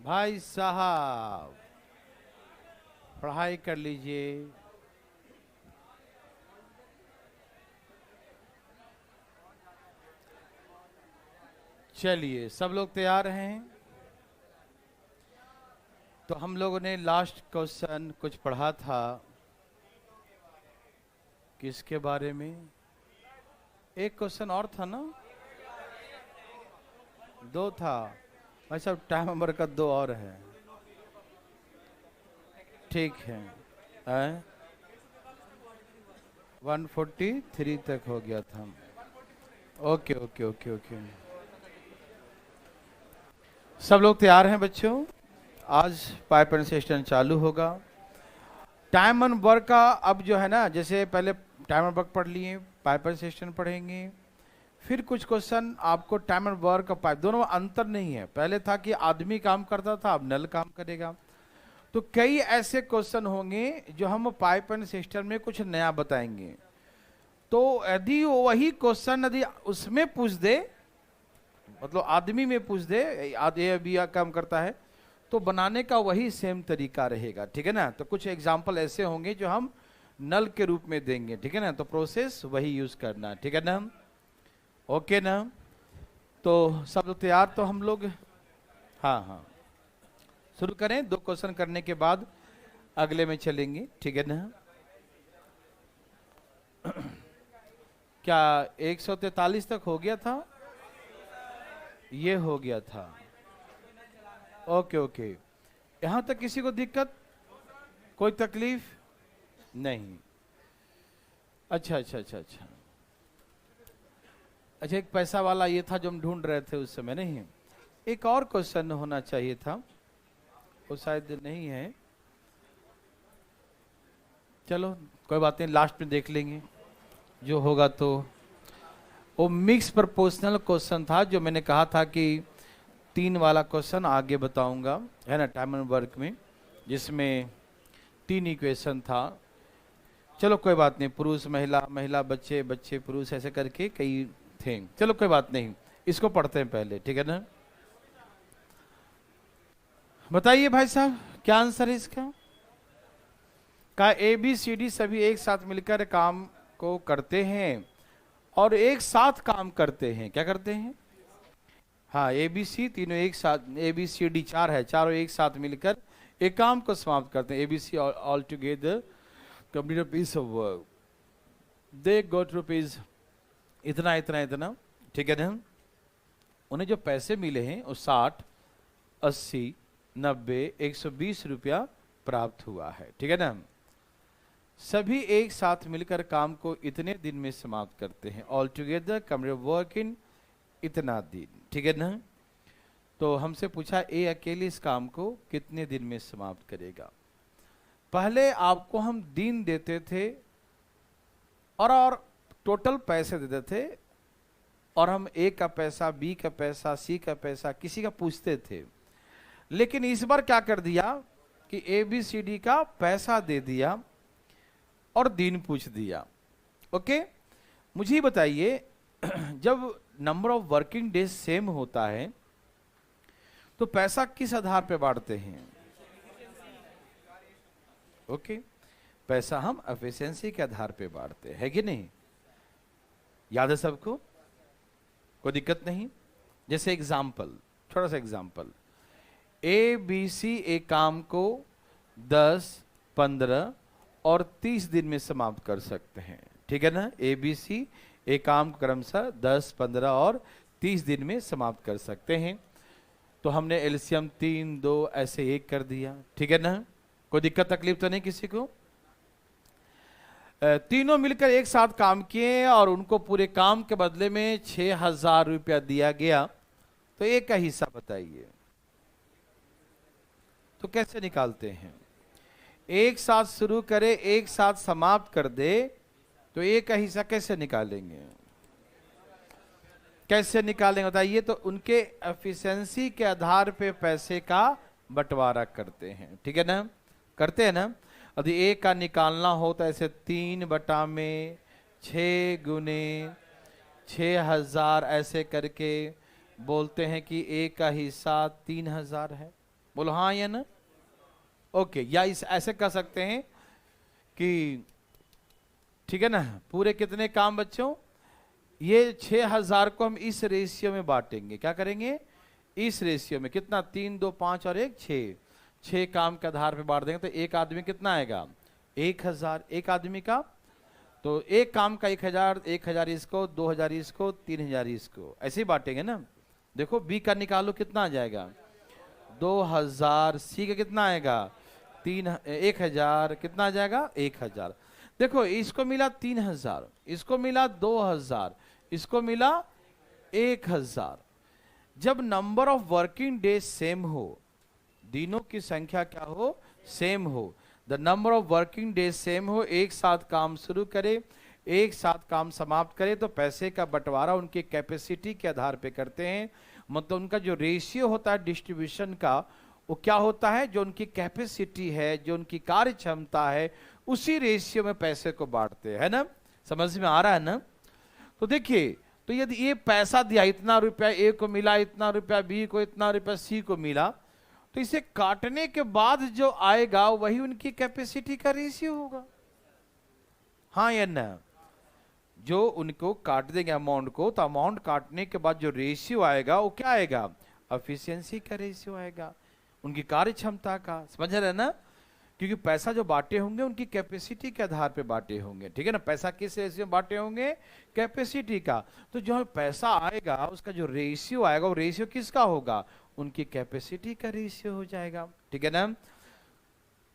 भाई साहब पढ़ाई कर लीजिए। चलिए, सब लोग तैयार हैं? तो हम लोगों ने लास्ट क्वेश्चन कुछ पढ़ा था, किसके बारे में? एक क्वेश्चन और था ना? दो था भाई साहब, टाइम नंबर का दो और है। ठीक है। 143 तक हो गया था। Okay okay okay okay. सब लोग तैयार हैं बच्चों? आज पाइप एंड सिस्टम चालू होगा। टाइम एंड वर्क का अब जो है ना, जैसे पहले टाइम एंड वर्क पढ़ लिए, पाइप एंड सिस्टम पढ़ेंगे, फिर कुछ क्वेश्चन आपको टाइम एंड वर्क का पाइप, दोनों में अंतर नहीं है। पहले था कि आदमी काम करता था, अब नल काम करेगा। तो कई ऐसे क्वेश्चन होंगे जो हम पाइप एंड सिस्टम में कुछ नया बताएंगे। तो यदि वही क्वेश्चन यदि उसमें पूछ दे, मतलब आदमी में पूछ दे, ये भी काम करता है, तो बनाने का वही सेम तरीका रहेगा। ठीक है ना? तो कुछ एग्जाम्पल ऐसे होंगे जो हम नल के रूप में देंगे। ठीक है ना? तो प्रोसेस वही यूज करना। ठीक है ना? ओके ना? तो सब लोग तैयार? तो हम लोग हाँ हाँ शुरू करें। दो क्वेश्चन करने के बाद अगले में चलेंगे। ठीक है ना? क्या 143 तक हो गया था? ये हो गया था। Okay okay. यहां तक किसी को दिक्कत, कोई तकलीफ नहीं? अच्छा अच्छा अच्छा अच्छा अच्छा। एक पैसा वाला ये था जो हम ढूंढ रहे थे उस समय, नहीं? एक और क्वेश्चन होना चाहिए था, वो शायद नहीं है। चलो कोई बात नहीं, लास्ट में देख लेंगे जो होगा। तो वो मिक्स प्रपोर्शनल क्वेश्चन था जो मैंने कहा था कि तीन वाला क्वेश्चन आगे बताऊंगा, है ना, टाइम एंड वर्क में, जिसमें तीन इक्वेशन था। चलो कोई बात नहीं, पुरुष महिला, महिला बच्चे, बच्चे पुरुष, ऐसे करके कई थे। चलो कोई बात नहीं, इसको पढ़ते हैं पहले। ठीक है ना? बताइए भाई साहब, क्या आंसर है इसका? का ए बी सी डी सभी एक साथ मिलकर काम को करते हैं और एक साथ काम करते हैं। क्या करते हैं? हाँ, ए बी सी तीनों एक साथ, ए बी सी डी चार है, चारों एक साथ मिलकर एक काम को समाप्त करते हैं। A B C all together complete a piece of work, they got rupees इतना इतना इतना। ठीक है ना? उन्हें जो पैसे मिले हैं वो 60, 80, 90, 120 रुपया प्राप्त हुआ है। ठीक है ना? सभी एक साथ मिलकर काम को इतने दिन में समाप्त करते हैं। All together complete work in इतना दिन। ठीक है ना? तो हमसे पूछा ए अकेले इस काम को कितने दिन में समाप्त करेगा। पहले आपको हम दिन देते थे और टोटल पैसे देते थे, और हम ए का पैसा, बी का पैसा, सी का पैसा, किसी का पूछते थे। लेकिन इस बार क्या कर दिया कि ए बी सी डी का पैसा दे दिया और दिन पूछ दिया। ओके, मुझे ही बताइए, जब number of working days same होता है तो पैसा किस आधार पे बांटते हैं? ओके, पैसा हम एफिशिएंसी के आधार पे बांटते हैं, कि नहीं? याद है सबको? कोई दिक्कत नहीं? जैसे एग्जाम्पल, थोड़ा सा एग्जाम्पल, ए बी सी एक काम को 10, 15 और 30 दिन में समाप्त कर सकते हैं। ठीक है ना? ए बी सी एक काम क्रमशः 10, 15 और 30 दिन में समाप्त कर सकते हैं। तो हमने एलसीएम 3, 2 ऐसे एक कर दिया। ठीक है ना? कोई दिक्कत तकलीफ तो नहीं किसी को? तीनों मिलकर एक साथ काम किए और उनको पूरे काम के बदले में 6,000 रुपया दिया गया। तो एक का हिस्सा बताइए, तो कैसे निकालते हैं? एक साथ शुरू करे, एक साथ समाप्त कर दे, तो एक का हिस्सा कैसे निकालेंगे? कैसे निकालेंगे बताइए? तो उनके एफिशिएंसी के आधार पे पैसे का बंटवारा करते हैं। ठीक है ना? करते हैं ना? यदि एक का निकालना हो तो ऐसे 3/6 गुने 6,000 ऐसे करके बोलते हैं कि एक का हिस्सा 3,000 है। बोलो हाँ या ना। ओके, या इस ऐसे कह सकते हैं कि ठीक है ना, पूरे कितने काम बच्चों, ये 6000 को हम इस रेशियो में बांटेंगे। क्या करेंगे, इस रेशियो में। कितना, 3 2 5 और 1 6, 6 काम के आधार पे बांट देंगे तो एक आदमी कितना आएगा, 1000 एक आदमी का। तो एक काम का 1000, 1000 इसको, 2000 इसको, 3000 इसको, ऐसे ही बांटेंगे ना। देखो बी का निकालो कितना आ जाएगा, 2000। सी का कितना आएगा, 1000, कितना आ जाएगा 1000। देखो इसको मिला 3000, इसको मिला 2000, इसको मिला 1000। जब number of working days same हो, दिनों की संख्या क्या हो, सेम हो, the number of working days same हो, एक साथ काम शुरू करे, एक साथ काम समाप्त करे, तो पैसे का बंटवारा उनकी कैपेसिटी के आधार पे करते हैं। मतलब उनका जो रेशियो होता है डिस्ट्रीब्यूशन का, वो क्या होता है, जो उनकी कैपेसिटी है, जो उनकी कार्य क्षमता है, उसी रेशियो में पैसे को बांटते हैं, है ना। समझ में आ रहा है ना। तो देखिए, तो यदि ये पैसा दिया, इतना रुपया ए को मिला, इतना रुपया बी को, इतना रुपया सी को मिला, तो इसे काटने के बाद जो आएगा वही उनकी कैपेसिटी का रेशियो होगा, हाँ या ना। जो उनको काट देंगे अमाउंट को, तो अमाउंट काटने के बाद जो रेशियो आएगा वो क्या आएगा, एफिशिएंसी का रेशियो आएगा, उनकी कार्य क्षमता का। समझ रहे ना, क्योंकि पैसा जो बांटे होंगे उनकी कैपेसिटी के आधार पे बांटे होंगे, ठीक है ना। पैसा किस रेशियो में बांटे होंगे, कैपेसिटी का। तो जो पैसा आएगा उसका जो रेशियो आएगा, वो रेशियो किसका होगा, उनकी कैपेसिटी का रेशियो हो जाएगा, ठीक है ना।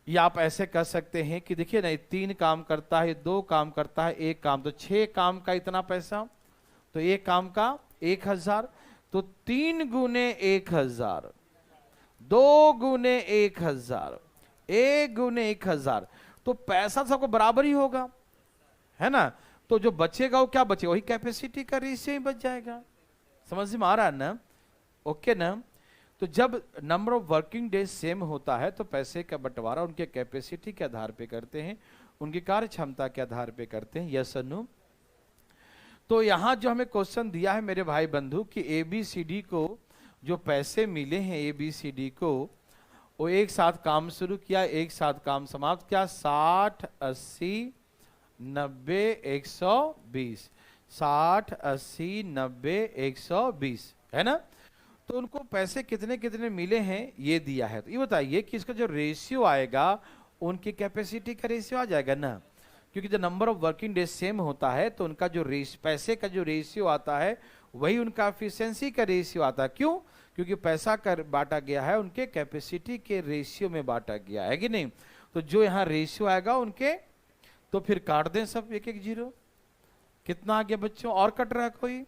या आप ऐसे कर सकते हैं कि देखिए ना, 3 काम करता है, 2 काम करता है, 1 काम, तो 6 काम का इतना पैसा, तो 1 काम का 1000, तो 3 गुने 1000, 2 गुने 1000, 1 गुने 1000, तो पैसा सबको बराबर ही होगा, है ना। तो जो बचेगा वो क्या बचेगा, वही कैपेसिटी का रेशियो ही बच जाएगा। समझ में आ रहा है ना, ओके ना। तो जब number of working days same होता है तो पैसे का बंटवारा उनके कैपेसिटी के आधार पे करते हैं, उनकी कार्य क्षमता के आधार पे करते हैं, यस और नो। तो यहां जो हमें क्वेश्चन दिया है मेरे भाई बंधु कि ABCD को जो पैसे मिले हैं, ABCD को, वो एक साथ काम शुरू किया, एक साथ काम समाप्त किया, 60 80 90 120, 60 80 90 120, है ना। तो उनको पैसे कितने कितने मिले हैं ये दिया है। तो ये बताइए कि इसका जो रेशियो आएगा उनकी कैपेसिटी का रेशियो आ जाएगा ना, क्योंकि जब number of working days same होता है तो उनका जो पैसे का जो रेशियो आता है वही उनका एफिशिएंसी का रेशियो आता है। क्यों, क्योंकि पैसा कर बांटा गया है उनके कैपेसिटी के रेशियो में बांटा गया है कि नहीं। तो जो यहाँ रेशियो आएगा उनके, तो फिर काट दें सब 1 1 0। कितना आ गया बच्चों, और कट रहा है कोई,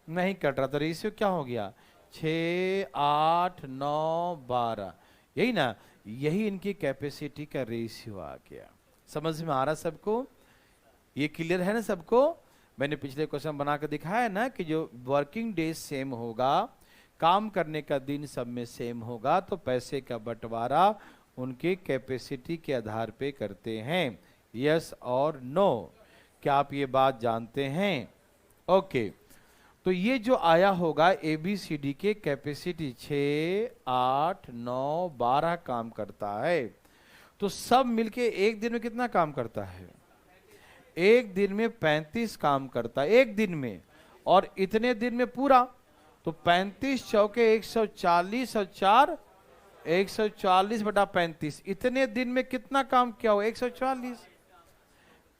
नहीं कट रहा, तो रेशियो क्या हो गया, 6 8 9 12, यही ना, यही इनकी कैपेसिटी का रेशियो आ गया। समझ में आ रहा सबको, ये क्लियर है ना सबको। मैंने पिछले क्वेश्चन बना कर दिखाया ना कि जो वर्किंग डेज सेम होगा, काम करने का दिन सब में सेम होगा, तो पैसे का बंटवारा उनके कैपेसिटी के आधार पे करते हैं, यस और नो। क्या आप ये बात जानते हैं, ओके। तो ये जो आया होगा ABCD के कैपेसिटी 6 8 9 12 काम करता है, तो सब मिलके एक दिन में कितना काम करता है, एक दिन में 35 काम करता है, एक दिन में। और इतने दिन में पूरा, तो 35 चौके 140 और 4 140 बटा 35, इतने दिन में कितना काम किया हो, 140।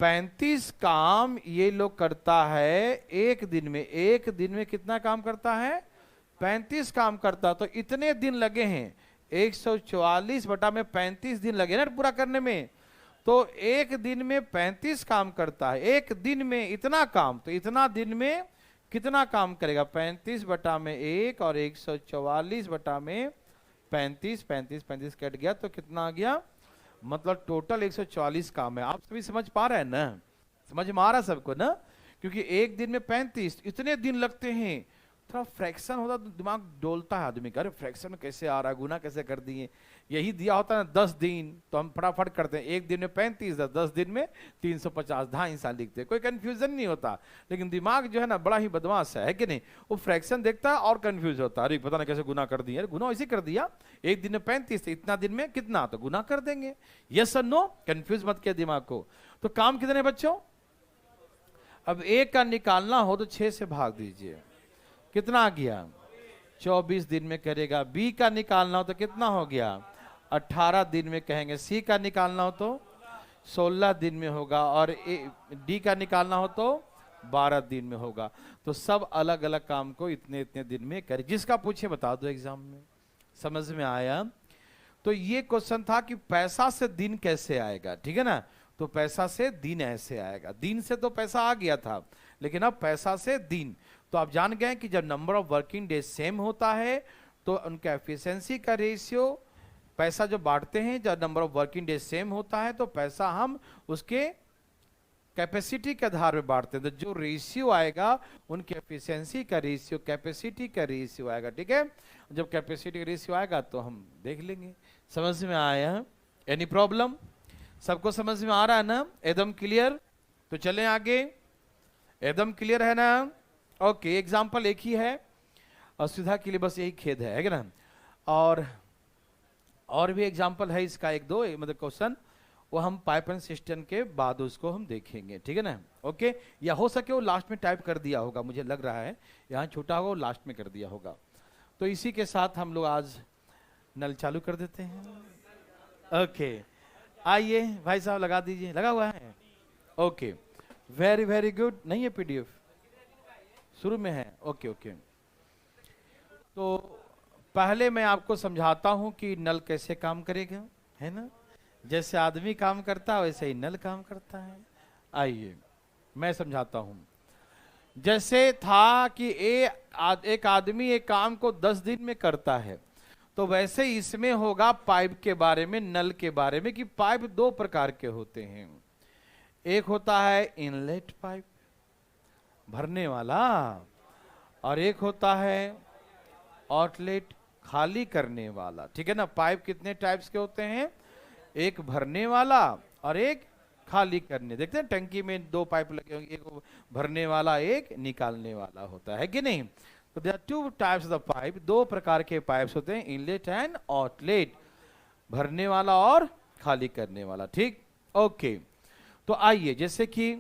35 काम ये लोग करता है एक दिन में, एक दिन में कितना काम करता है, 35 काम करता, तो इतने दिन लगे हैं, 144 बटा में 35 दिन लगे ना पूरा करने में। तो एक दिन में 35 काम करता है, एक दिन में इतना काम, तो इतना दिन में कितना काम करेगा, 35 बटा में 1 और 144 बटा में 35, 35 35 कट गया, तो कितना आ गया, मतलब टोटल 140 काम है। आप सभी समझ पा रहे हैं ना, समझ में आ रहा सबको ना, क्योंकि एक दिन में 35, इतने दिन लगते हैं, थोड़ा फ्रैक्शन होता तो दिमाग डोलता है आदमी का, अरे फ्रैक्शन कैसे आ रहा है, गुना कैसे कर दिए। यही दिया होता है 10 दिन तो हम फटाफट करते हैं, एक दिन में 35, 10 दिन में 350, 2.5 साल लिखते हैं, कोई कंफ्यूजन नहीं होता। लेकिन दिमाग जो है ना बड़ा ही बदमाश है कि नहीं, वो फ्रैक्शन देखता है और कंफ्यूज होता है, अरे पता नहीं कैसे गुना कर दिया, गुना ऐसे कर दिया, एक दिन में 35 इतना दिन में कितना, तो गुना कर देंगे। यस और नो, कंफ्यूज मत किया दिमाग को। तो काम कितने बच्चों, अब एक का निकालना हो तो 6 से भाग दीजिए, कितना आ गया 24 दिन में करेगा। बी का निकालना हो तो कितना हो गया 18 दिन में कहेंगे। सी का निकालना हो तो 16 दिन में होगा, और डी का निकालना हो तो 12 दिन में होगा। तो सब अलग अलग काम को इतने इतने दिन में करे, जिसका पूछे बता दो एग्जाम में। समझ में आया। तो ये क्वेश्चन था कि पैसा से दिन कैसे आएगा, ठीक है ना। तो पैसा से दिन ऐसे आएगा, दिन से तो पैसा आ गया था, लेकिन अब पैसा से दिन। तो आप जान गए कि जब number of working days same होता है तो उनका एफिशिएंसी का रेशियो, पैसा जो बांटते हैं जब number of working days same होता है तो पैसा हम उसके कैपेसिटी के आधार पर बांटते हैं। तो जो रेशियो आएगा उनके एफिशिएंसी का रेशियो कैपेसिटी का रेशियो आएगा, ठीक है। जब कैपेसिटी का रेशियो आएगा तो हम देख लेंगे। समझ में आया, एनी प्रॉब्लम, सबको समझ में आ रहा है ना, एकदम क्लियर। तो चलें आगे, एकदम क्लियर है ना। ओके, एग्जाम्पल एक ही है, असुविधा के लिए बस यही खेद है कि ना। और भी एग्जाम्पल है इसका एक दो, मतलब क्वेश्चन, वो हम पाइप एंड सिस्टम के बाद उसको हम देखेंगे, ठीक है ना। ओके, या हो सके वो लास्ट में टाइप कर दिया होगा, मुझे लग रहा है यहाँ छोटा होगा वो लास्ट में कर दिया होगा। तो इसी के साथ हम लोग आज नल चालू कर देते हैं। ओके, आइए भाई साहब लगा दीजिए, लगा हुआ है। Okay, very very good. नहीं है पीडीएफ, शुरू में है। ओके ओके, तो पहले मैं आपको समझाता हूं कि नल कैसे काम करेगा, है ना। जैसे आदमी काम करता है वैसे ही नल काम करता है। आइए मैं समझाता हूं। जैसे था कि एक आदमी एक काम को 10 दिन में करता है, तो वैसे इसमें होगा पाइप के बारे में, नल के बारे में, कि पाइप 2 प्रकार के होते हैं। एक होता है इनलेट पाइप, भरने वाला, और एक होता है आउटलेट, खाली करने वाला, ठीक है ना। पाइप कितने टाइप्स के होते हैं, एक भरने वाला और एक खाली करने। देखते हैं टंकी में 2 पाइप लगे होंगे, एक भरने वाला एक निकालने वाला होता है कि नहीं। तो there are 2 types of pipe, 2 प्रकार के पाइप्स होते हैं, इनलेट एंड आउटलेट, भरने वाला और खाली करने वाला, ठीक। ओके, तो आइए, जैसे कि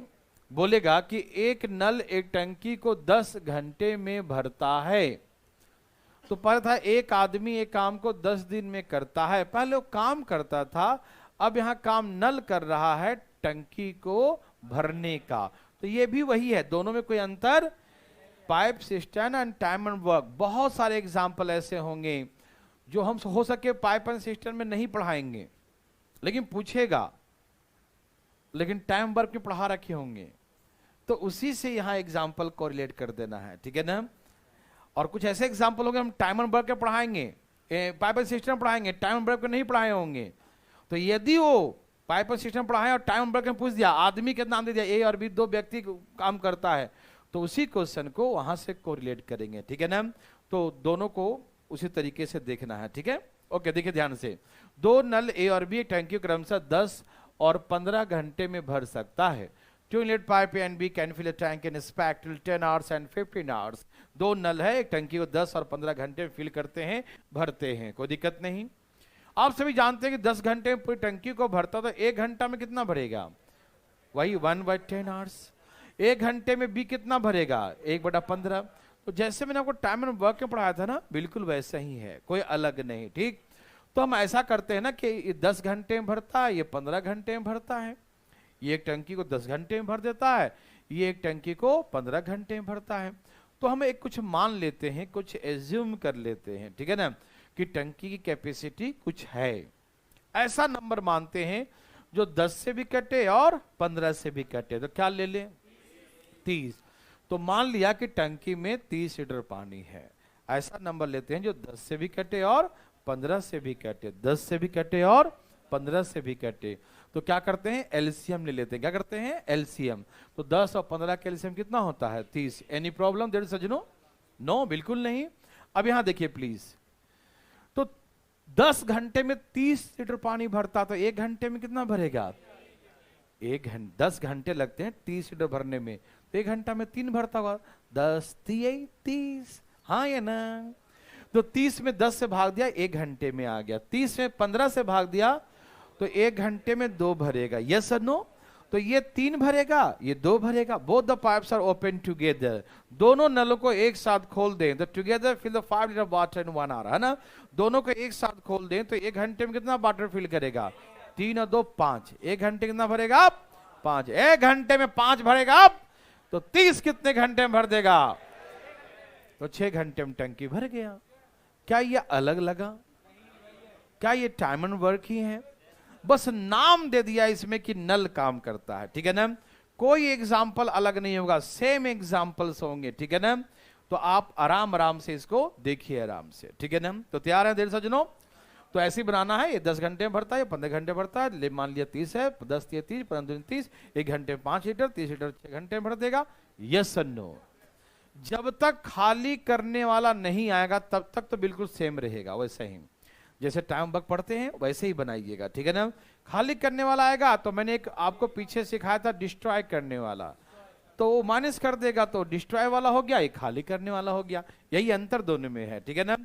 बोलेगा कि एक नल एक टंकी को 10 घंटे में भरता है। तो पहले था एक आदमी एक काम को 10 दिन में करता है, पहले वो काम करता था, अब यहां काम नल कर रहा है टंकी को भरने का। तो ये भी वही है, दोनों में कोई अंतर, pipe system and time and work. बहुत सारे एग्जाम्पल ऐसे होंगे जो हम हो सके पाइप एंड सिस्टम में नहीं पढ़ाएंगे, लेकिन पूछेगा, लेकिन टाइम वर्क में पढ़ा रखे होंगे, तो उसी से यहां एग्जाम्पल कोरिलेट कर देना है, ठीक है ना। और कुछ ऐसे एग्जाम्पल होंगे हम टाइम एंड वर्क के पढ़ाएंगे, पाइप एंड सिस्टम पढ़ाएंगे, टाइम एंड वर्क को नहीं पढ़ाए होंगे। तो यदि वो पाइप एंड सिस्टम पढ़ाए और टाइम एंड वर्क में पूछ दिया आदमी कितना नाम दे दिया, ए और बी 2 व्यक्ति काम करता है, तो उसी क्वेश्चन को वहां से कोरिलेट करेंगे, ठीक है ना। तो दोनों को उसी तरीके से देखना है, ठीक है। ओके, देखिए ध्यान से, 2 नल ए और बी टंकी क्रमशः 10 और 15 घंटे में भर सकता है। 2 inlet pipe A and B can fill a tank in a span till 10 hours and 15 hours। 2 नल है, एक टंकी को 10 और 15 घंटे में फिल करते हैं, भरते हैं, कोई दिक्कत नहीं। आप सभी जानते हैं कि 10 घंटे में पूरी टंकी को भरता तो 1 घंटा में कितना भरेगा, वही 1/10 आवर्स। 1 घंटे में बी कितना भरेगा, 1/15। तो जैसे मैंने आपको टाइम एंड वर्क में पढ़ाया था ना, बिल्कुल वैसा ही है, कोई अलग नहीं, ठीक। तो हम ऐसा करते हैं ना कि ये 10 घंटे में भरता है, ये 15 घंटे में भरता है, ये एक टंकी को 10 घंटे में भर देता है, ये एक टंकी को 15 घंटे में भरता है। तो हम एक कुछ मान लेते हैं, कुछ एज्यूम कर लेते हैं, ठीक है ना, कि टंकी की कैपेसिटी कुछ है, ऐसा नंबर मानते हैं जो 10 से भी कटे और 15 से भी कटे। तो क्या ले लें, 30। तो मान लिया कि टंकी में 30 लीटर पानी है, ऐसा नंबर लेते हैं जो 10 से भी कटे और 15 से भी कटे, 10 से भी कटे और 15 से भी कटे। तो क्या करते हैं, एलसीएम ले लेते हैं। क्या करते हैं, एलसीएम। तो 10 और 15 का एलसीएम कितना होता है, 30। एनी प्रॉब्लम देयर सज्जनों, नो, बिल्कुल नहीं। अब यहां देखिए प्लीज, तो 10 घंटे में 30 लीटर पानी भरता, तो 1 घंटे में कितना भरेगा? 10 घंटे लगते हैं 30 लीटर भरने में, तो 1 घंटा में 3 भरता होगा। 10 तिये 30, हाँ या ना? तो 30 में 10 से भाग दिया, 1 घंटे में आ गया। 30 में 15 से भाग दिया, तो 1 घंटे में 2 भरेगा। यस और नो? तो ये 3 भरेगा, ये 2 भरेगा। Both the pipes are open together, दोनों नलों को एक साथ खोल दें, तो together fill the 5 litre water in 1 hour, है ना? दोनों को एक साथ खोल दें तो 1 घंटे में कितना वाटर फिल करेगा? 3 और 2 5। 1 घंटे कितना भरेगा आप? 5। 1 घंटे में 5 भरेगा आप, तो 30 कितने घंटे में भर देगा? तो 6 घंटे में टंकी भर गया। क्या ये अलग लगा? क्या ये टाइम एंड वर्क ही है? बस नाम दे दिया इसमें कि नल काम करता है, ठीक है ना? कोई एग्जाम्पल अलग नहीं होगा, सेम एग्जाम्पल्स होंगे, ठीक है ना? तो आप आराम आराम से इसको देखिए, आराम से, ठीक है ना? तो तैयार है देर सजनों? तो ऐसे ही बनाना है। ये 10 घंटे में भरता है, 15 घंटे भरता है, मान लिया 30 है, 10 या 30, 15 30, 1 घंटे में 5 लीटर, 30 लीटर 6 घंटे में भर देगा। यस और नो? जब तक खाली करने वाला नहीं आएगा तब तक तो बिल्कुल सेम रहेगा, वैसे ही जैसे टाइम वर्क पढ़ते हैं वैसे ही बनाइएगा, ठीक है ना? खाली करने वाला आएगा तो मैंने एक आपको पीछे सिखाया था डिस्ट्रॉय करने वाला, तो वो माइनस कर देगा, तो डिस्ट्रॉय वाला हो गया, ये खाली करने वाला हो गया। यही अंतर दोनों में है, ठीक है ना?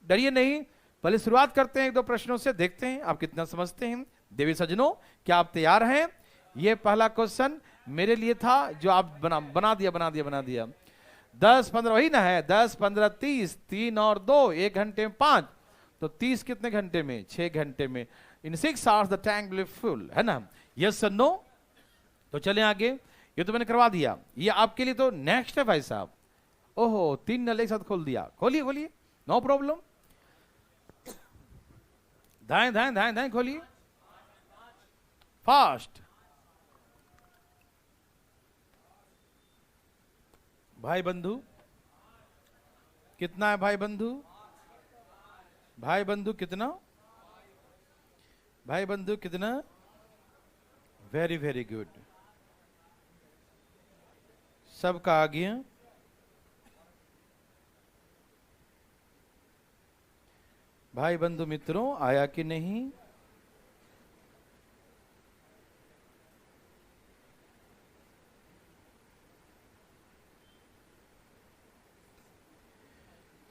डरिए नहीं, पहले शुरुआत करते हैं 1-2 प्रश्नों से, देखते हैं आप कितना समझते हैं। देवी सजनों, क्या आप तैयार हैं? ये पहला क्वेश्चन मेरे लिए था जो आप बना दिया। 10 15 वही ना है, 10 15 30, 3 और 2, 1 घंटे में 5, तो 30 कितने घंटे में? 6 घंटे में। इन 6 hours the tank will full, है ना? यस और नो? तो चलें आगे। ये तो मैंने करवा दिया, ये आपके लिए तो नेक्स्ट है भाई साहब। ओहो, 3 नल एक साथ खोल दिया। खोलिए, नो प्रॉब्लम। दाएं खोलिए, फास्ट। भाई बंधु कितना है? भाई बंधु कितना? भाई बंधु कितना? वेरी वेरी गुड, सबका आ गया। भाई बंधु मित्रों आया कि नहीं?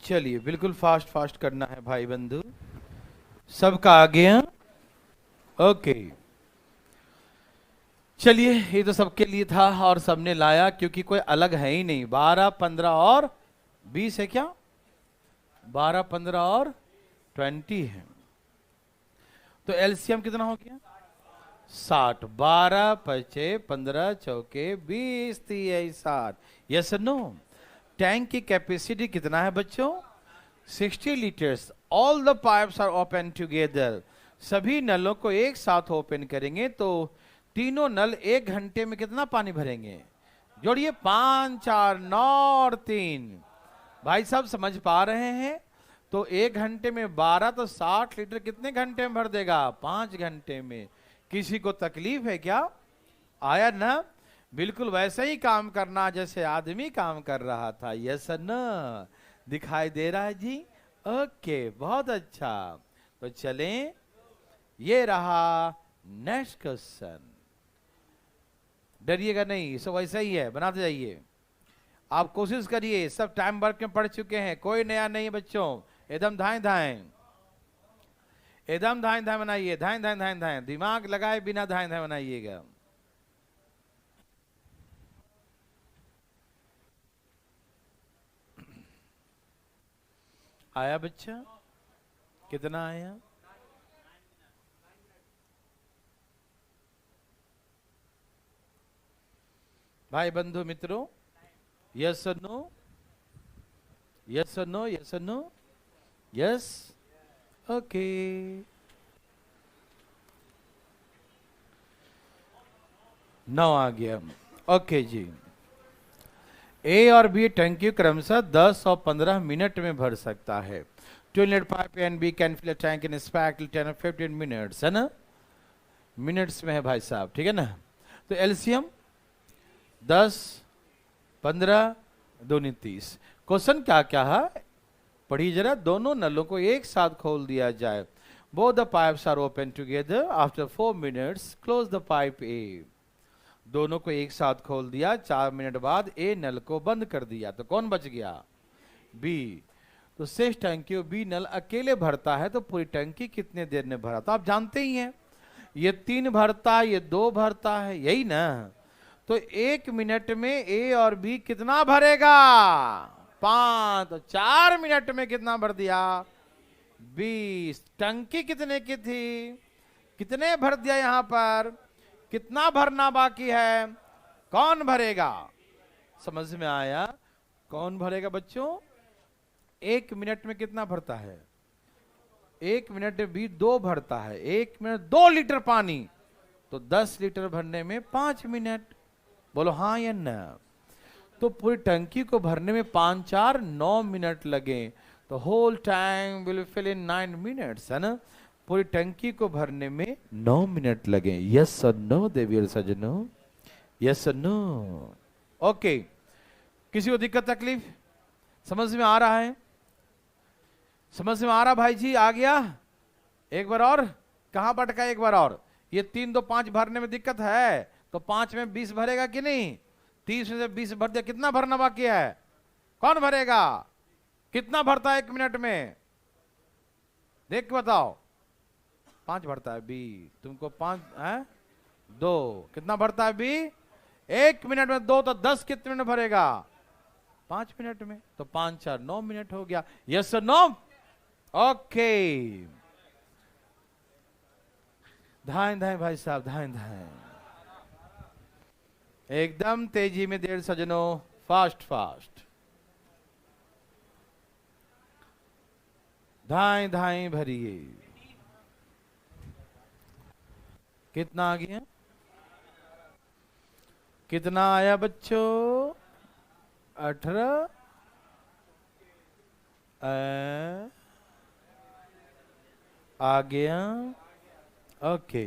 चलिए बिल्कुल फास्ट करना है भाई बंधु। सबका आ गया? ओके, चलिए ये तो सबके लिए था और सबने लाया, क्योंकि कोई अलग है ही नहीं। 12 15 और 20 है क्या? 12 15 और 20 है, तो एलसीएम कितना हो गया? 60। 12 5 15 चौके 20 60। Yes no? टैंक की कैपेसिटी कितना है बच्चों? 60 litres. All the pipes are open together, सभी नलों को एक साथ ओपन करेंगे तो तीनों नल 1 घंटे में कितना पानी भरेंगे? जोड़िए, 5 4 9 और 3। भाई साहब समझ पा रहे हैं? तो 1 घंटे में 12, तो 60 लीटर कितने घंटे में भर देगा? 5 घंटे में। किसी को तकलीफ है क्या? आया ना? बिल्कुल वैसे ही काम करना जैसे आदमी काम कर रहा था। यस न? दिखाई दे रहा है जी? ओके, बहुत अच्छा। तो चलें, ये रहा नेक्स्ट क्वेश्चन। डरिएगा नहीं, सब वैसा ही है, बनाते जाइए। आप कोशिश करिए, सब टाइम वर्क में पढ़ चुके हैं, कोई नया नहीं है बच्चों। एकदम धाएं बनाइए, धाएं, दिमाग लगाए बिना धाएं बनाइएगा। आया बच्चा? कितना आया? भाई बंधु मित्रों, यस और नो? यस और नो? यस और नो? Yes, okay. नौ आ गया। ओके जी। ए और बी टंकी क्रमशः 10 और 15 मिनट में भर सकता है। 2 pipe and B can fill tank in स्पैक 10 और 15 मिनट्स, है ना? मिनट्स में है भाई साहब, ठीक है ना? तो एलसीएम 10 15 2 30। क्वेश्चन क्या क्या है पढ़िए जरा। दोनों नलों को एक साथ खोल दिया जाए। Both the pipes are open together after 4 minutes close the pipe A. दोनों को एक साथ खोल दिया, 4 मिनट बाद ए नल को बंद कर दिया, तो कौन बच गया? बी। तो शेष टंकी को बी नल अकेले भरता है, तो पूरी टंकी कितने देर में भरा? तो आप जानते ही हैं, ये 3 भरता है, ये 2 भरता है, यही ना। तो 1 मिनट में ए और बी कितना भरेगा? 5। तो 4 मिनट में कितना भर दिया? 20। टंकी कितने की थी? कितने भर दिया? यहां पर कितना भरना बाकी है? कौन भरेगा? समझ में आया? कौन भरेगा बच्चों? 1 मिनट में कितना भरता है? 1 मिनट में भी 2 भरता है। 1 मिनट 2 लीटर पानी, तो 10 लीटर भरने में 5 मिनट। बोलो हाँ या ना? तो पूरी टंकी को भरने में 5 4 9 मिनट लगे, तो whole time will fill in 9 minutes, है ना। पूरी टंकी को भरने में 9 मिनट लगे। यस और नो देवियर सजनो? यस और नो? ओके। किसी को दिक्कत तकलीफ समझ में आ रहा है? समझ में आ रहा भाई जी? आ गया? एक बार और। कहां पटका? एक बार और। ये 3 2 5 भरने में दिक्कत है, तो 5 में 20 भरेगा कि नहीं? 30 में से 20 भर दिया, कितना भरना बाकी है? कौन भरेगा? कितना भरता है 1 मिनट में? देख के बताओ। 5 भरता है बी। तुमको 5 है 2। कितना भरता है बी? 1 मिनट में 2, तो 10 कितने मिनट भरेगा? 5 मिनट में। तो 5 4 9 मिनट हो गया। यस और नो? ओके। धाएं धाएं भाई साहब, धाएं धाएं। एकदम तेजी में देर सजनों, फास्ट फास्ट। धाएं धाएं भरिए। कितना आ गया? कितना आया बच्चों? 18। आ गया। ओके,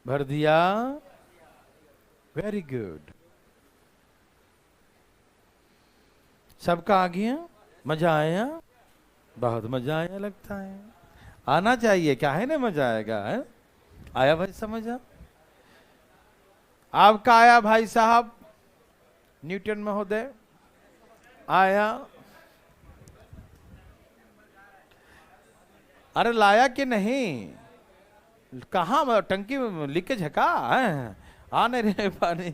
भर दिया। Very good. सबका आ गया? मजा आया? बहुत मजा आया लगता है। आना चाहिए, क्या है ना, मजा आएगा है? आया भाई समझ? आपका आया भाई साहब न्यूटन महोदय? आया? अरे लाया कि नहीं? कहाँ टंकी में लीकेज है का? आ नहीं रहे पानी।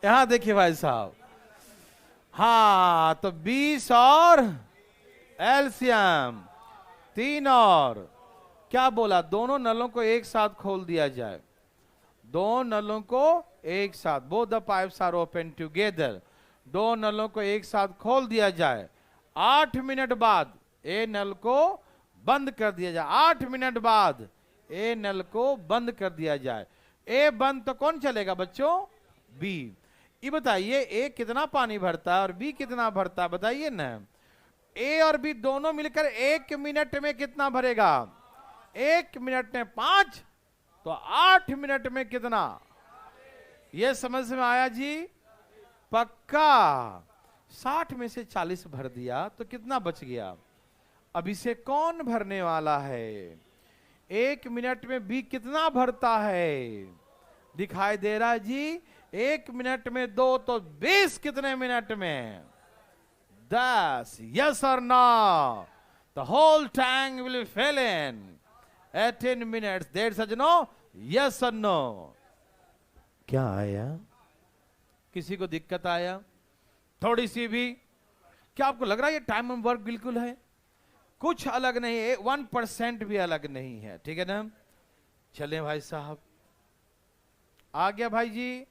यहां देखिए भाई साहब। हाँ, तो 20 और एलसीएम 3 और क्या बोला? दोनों नलों को एक साथ खोल दिया जाए। दो नलों को एक साथ, both the pipes are open together. दो नलों को एक साथ खोल दिया जाए। 8 मिनट बाद ए नल को बंद कर दिया जाए। 8 मिनट बाद ए नल को बंद कर दिया जाए। ए बंद तो कौन चलेगा बच्चों? बी। ये बताइए ए कितना पानी भरता है और बी कितना भरता है? बताइए ना। ए और बी दोनों मिलकर 1 मिनट में कितना भरेगा? 1 मिनट में 5, तो 8 मिनट में कितना? ये समझ में आया जी? पक्का। 60 में से 40 भर दिया, तो कितना बच गया? अब इसे कौन भरने वाला है? 1 मिनट में बी कितना भरता है? दिखाई दे रहा है जी? 1 मिनट में 2, तो 20 कितने मिनट में? 10। यस और no? The whole tank will fill in 18 minutes. There सजनो? यस और नो? क्या आया? किसी को दिक्कत आया थोड़ी सी भी? क्या आपको लग रहा है ये टाइम एंड वर्क बिल्कुल है? कुछ अलग नहीं है, 1% भी अलग नहीं है। ठीक है ना? चले भाई साहब। आ गया भाई जी?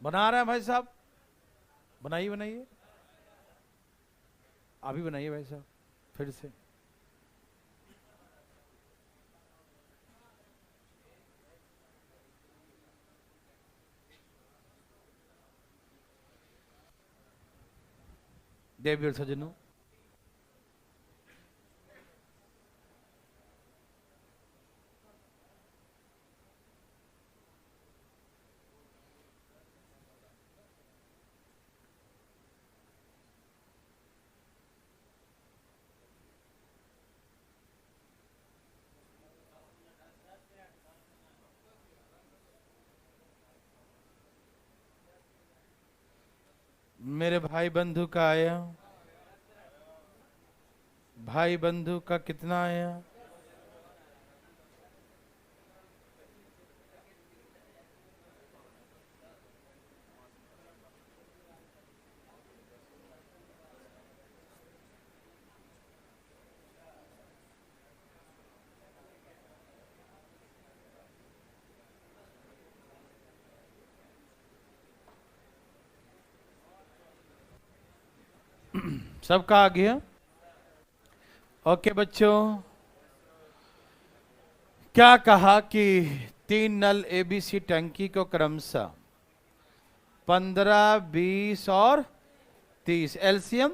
बना रहे हैं भाई साहब? बनाइए बनाइए, अभी बनाइए भाई साहब फिर से। डेविड सजनू, मेरे भाई बंधु का आया, भाई बंधु का कितना आया? सबका आ गया? ओके बच्चों, क्या कहा कि 3 नल एबीसी टंकी को क्रमशः 15, 20 और 30 एलसीएम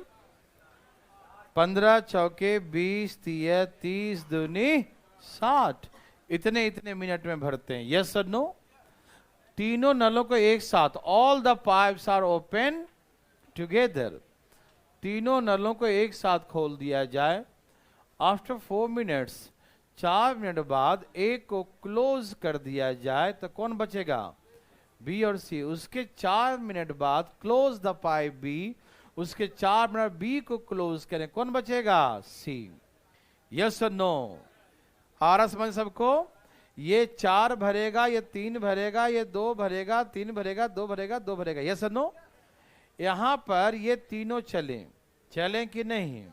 15 चौके 20 तिया 30 दूनी 60 इतने इतने मिनट में भरते हैं। यस और नो? तीनों नलों को एक साथ, all the pipes are open together, तीनों नलों को एक साथ खोल दिया जाए। आफ्टर 4 मिनट्स, 4 मिनट बाद एक को क्लोज कर दिया जाए तो कौन बचेगा? बी और सी। उसके 4 मिनट बाद क्लोज द पाइप बी, उसके 4 मिनट बी को क्लोज करें, कौन बचेगा? सी। यस और नो? आ रहा समझ सबको? ये 4 भरेगा, ये 3 भरेगा, ये 2 भरेगा, 3 भरेगा, 2 भरेगा, 2 भरेगा। यस और नो? यहां पर ये तीनों चलें कि नहीं?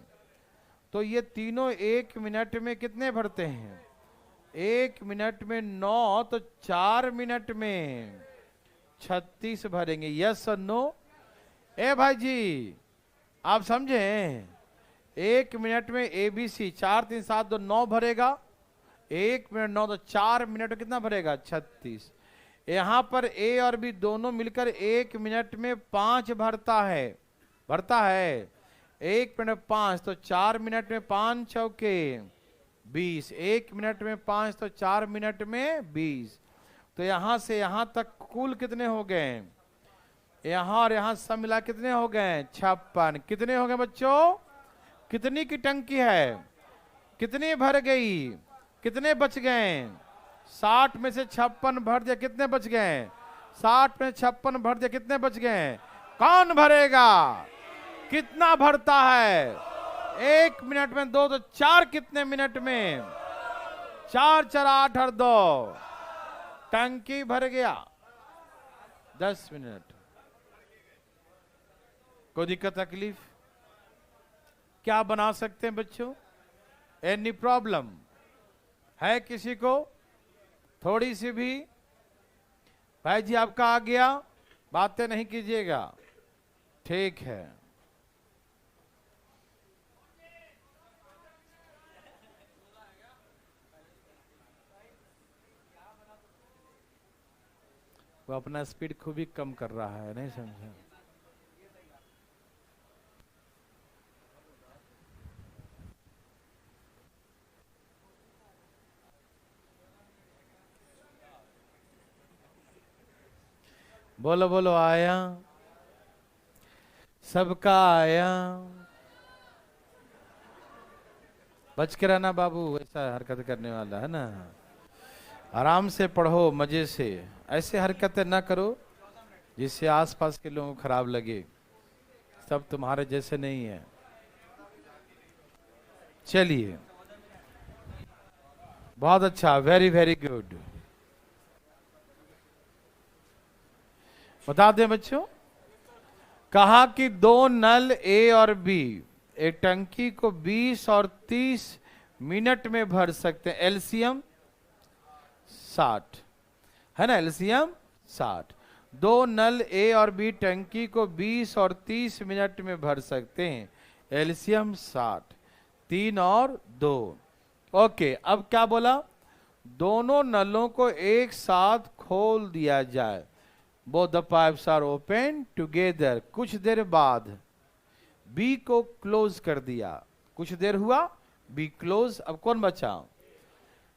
तो ये तीनों 1 मिनट में कितने भरते हैं? 1 मिनट में 9, तो 4 मिनट में 36 भरेंगे। यस और नो? ए भाई जी आप समझे? 1 मिनट में एबीसी 4 3 7 2 9 भरेगा, 1 मिनट 9 तो 4 मिनट में कितना भरेगा? 36। यहां पर ए और बी दोनों मिलकर 1 मिनट में 5 भरता है, 1 मिनट 5 तो 4 मिनट में 5 चौके 20, 1 मिनट में 5 तो 4 मिनट में 20। तो यहां से यहां तक कुल कितने हो गए? यहां और यहां सब मिला कितने हो गए? 56। कितने हो गए बच्चों? कितनी की टंकी है? कितनी भर गई? कितने बच गए? 60 में से 56 भर दिया, कितने बच गए? 60 में 56 भर दिया, कितने बच गए? कौन भरेगा? कितना भरता है? 1 मिनट में 2 तो 4 कितने मिनट में? 4 4 8 और 2 टंकी भर गया। 10 मिनट। कोई दिक्कत तकलीफ? क्या बना सकते हैं बच्चों? एनी प्रॉब्लम है किसी को? थोड़ी सी भी? भाई जी आपका आ गया, बातें नहीं कीजिएगा, ठीक है। वो अपना स्पीड खूब ही कम कर रहा है, नहीं समझे? बोलो बोलो, आया? सबका आया? बच के रहना बाबू, ऐसा हरकत करने वाला है ना। आराम से पढ़ो, मजे से, ऐसे हरकतें ना करो जिससे आसपास के लोगों को खराब लगे। सब तुम्हारे जैसे नहीं है। चलिए, बहुत अच्छा, वेरी वेरी गुड। बता दें बच्चों, कहा कि 2 नल ए और बी एक टंकी को 20 और 30 मिनट में भर सकते हैं। एलसीएम 60 है ना, एलसीएम 60। 2 नल ए और बी टंकी को 20 और 30 मिनट में भर सकते हैं। एलसीएम 60, 3 और 2। ओके, अब क्या बोला? दोनों नलों को एक साथ खोल दिया जाए। Both the pipes are open together। कुछ देर बाद बी को क्लोज कर दिया, कुछ देर हुआ, बी क्लोज। अब कौन बचा?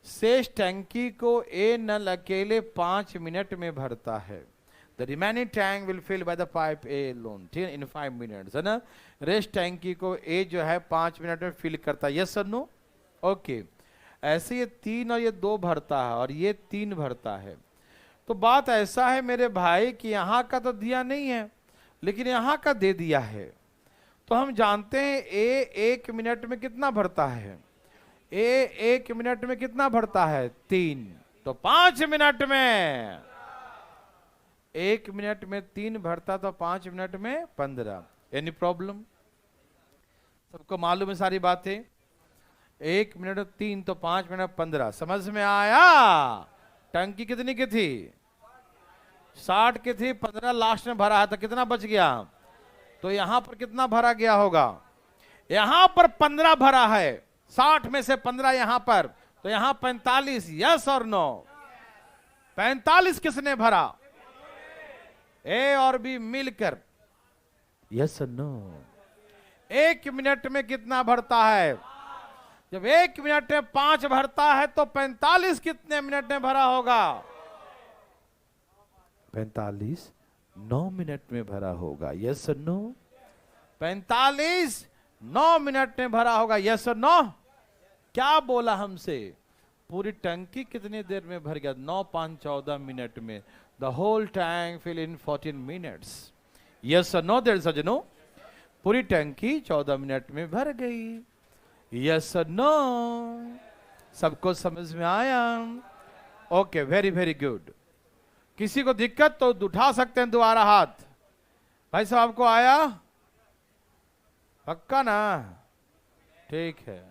शेष टंकी को ए नल अकेले 5 मिनट में भरता है। The remaining tank will fill by the pipe A alone है, इन 5 मिनट्स, है ना। रेस्ट टैंकी को ए जो है 5 मिनट में फिल करता है। यस और नो? ओके। ऐसे ये 3 और ये 2 भरता है और ये 3 भरता है। तो बात ऐसा है मेरे भाई कि यहाँ का तो दिया नहीं है, लेकिन यहाँ का दे दिया है। तो हम जानते हैं ए 1 मिनट में कितना भरता है? ए 1 मिनट में कितना भरता है? 3। तो 5 मिनट में, 1 मिनट में 3 भरता, तो 5 मिनट में 15। Any problem? सबको मालूम है सारी बातें? 1 मिनट 3 तो 5 मिनट 15। समझ में आया? टंकी कितनी की थी? 60 की थी, 15 लास्ट में भरा है, तो कितना बच गया? तो यहां पर कितना भरा गया होगा? यहां पर 15 भरा है, 60 में से 15 यहां पर, तो यहां 45। यस और नो? 45 किसने भरा? ए और बी मिलकर। यस और नो? 1 मिनट में कितना भरता है? जब 1 मिनट में 5 भरता है तो 45 कितने मिनट में भरा होगा? 45 9 मिनट में भरा होगा। यस और नो? 45 9 मिनट में भरा होगा। यस और नो? क्या बोला हमसे? पूरी टंकी कितनी देर में भर गया? 9 5 14 मिनट में। The whole tank fill in 14 minutes. Yes और नो देयर सज्जनों? पूरी टंकी 14 मिनट में भर गई। यस और नो? सबको समझ में आया? Okay, very very good. किसी को दिक्कत तो उठा सकते हैं दोबारा हाथ। भाई साहब आपको आया? पक्का ना? ठीक है,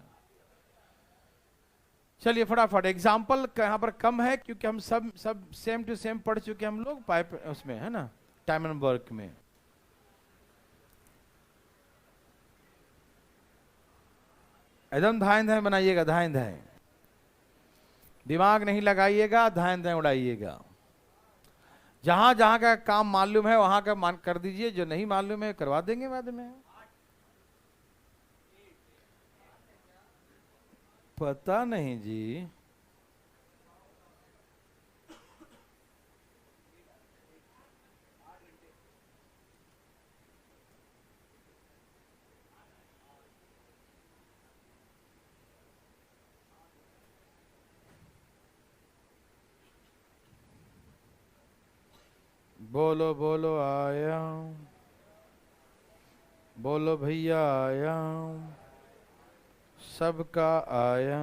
चलिए फटाफट। एग्जाम्पल यहां पर कम है क्योंकि हम सब सेम टू सेम पढ़ चुके हम लोग पाइप उसमें, है ना, टाइम एंड वर्क में। एकदम धाएं धाएं बनाइएगा, धाएं धाएं, दिमाग नहीं लगाइएगा, धाएं धाएं उड़ाइएगा। जहां जहां का काम मालूम है वहां का मान कर दीजिए, जो नहीं मालूम है करवा देंगे बाद में। पता नहीं जी। बोलो बोलो आया, बोलो भैया आया, सबका आया,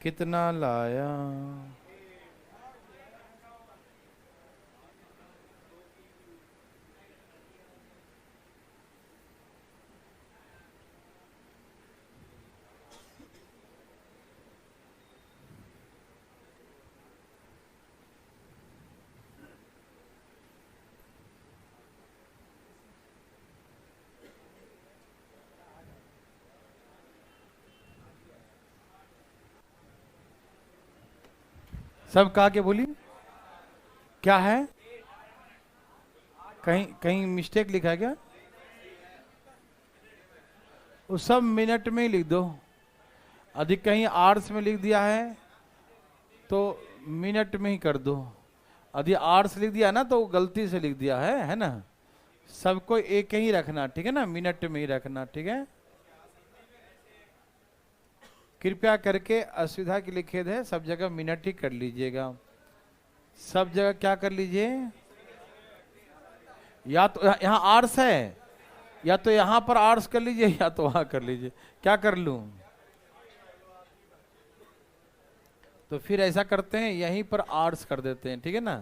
कितना लाया। सब कहा के बोली क्या है? कहीं कहीं मिस्टेक लिखा है क्या? वो सब मिनट में ही लिख दो। अधिक कहीं आवर्स में लिख दिया है तो मिनट में ही कर दो। यदि आवर्स लिख दिया ना तो गलती से लिख दिया है ना। सबको एक ही रखना, ठीक है ना, मिनट में ही रखना, ठीक है। कृपया करके असुविधा के लिए खेद है, सब जगह मिनट ही कर लीजिएगा। सब जगह क्या कर लीजिए, या तो यहाँ आर्स है, या तो यहाँ पर आर्स कर लीजिए, या तो वहां कर लीजिए। क्या कर लूं? तो फिर ऐसा करते हैं, यहीं पर आर्स कर देते हैं, ठीक है ना।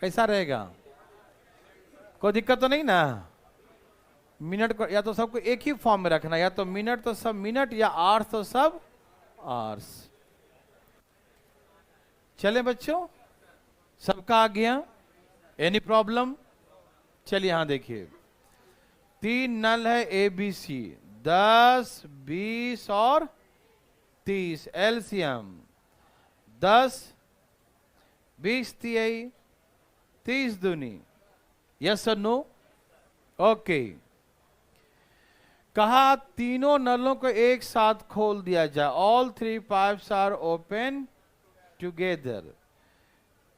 कैसा रहेगा? कोई दिक्कत तो नहीं ना? मिनट को या तो सबको एक ही फॉर्म में रखना, या तो मिनट तो सब मिनट, या आर्स तो सब आर्स। चले बच्चों, सबका आ गया? Any problem? चलिए यहां देखिए, 3 नल है ए बी सी, 10 20 और 30। एलसीएम 10 20 30 30 दूनी। यस और नो? ओके। कहा तीनों नलों को एक साथ खोल दिया जाए, all three pipes are open together.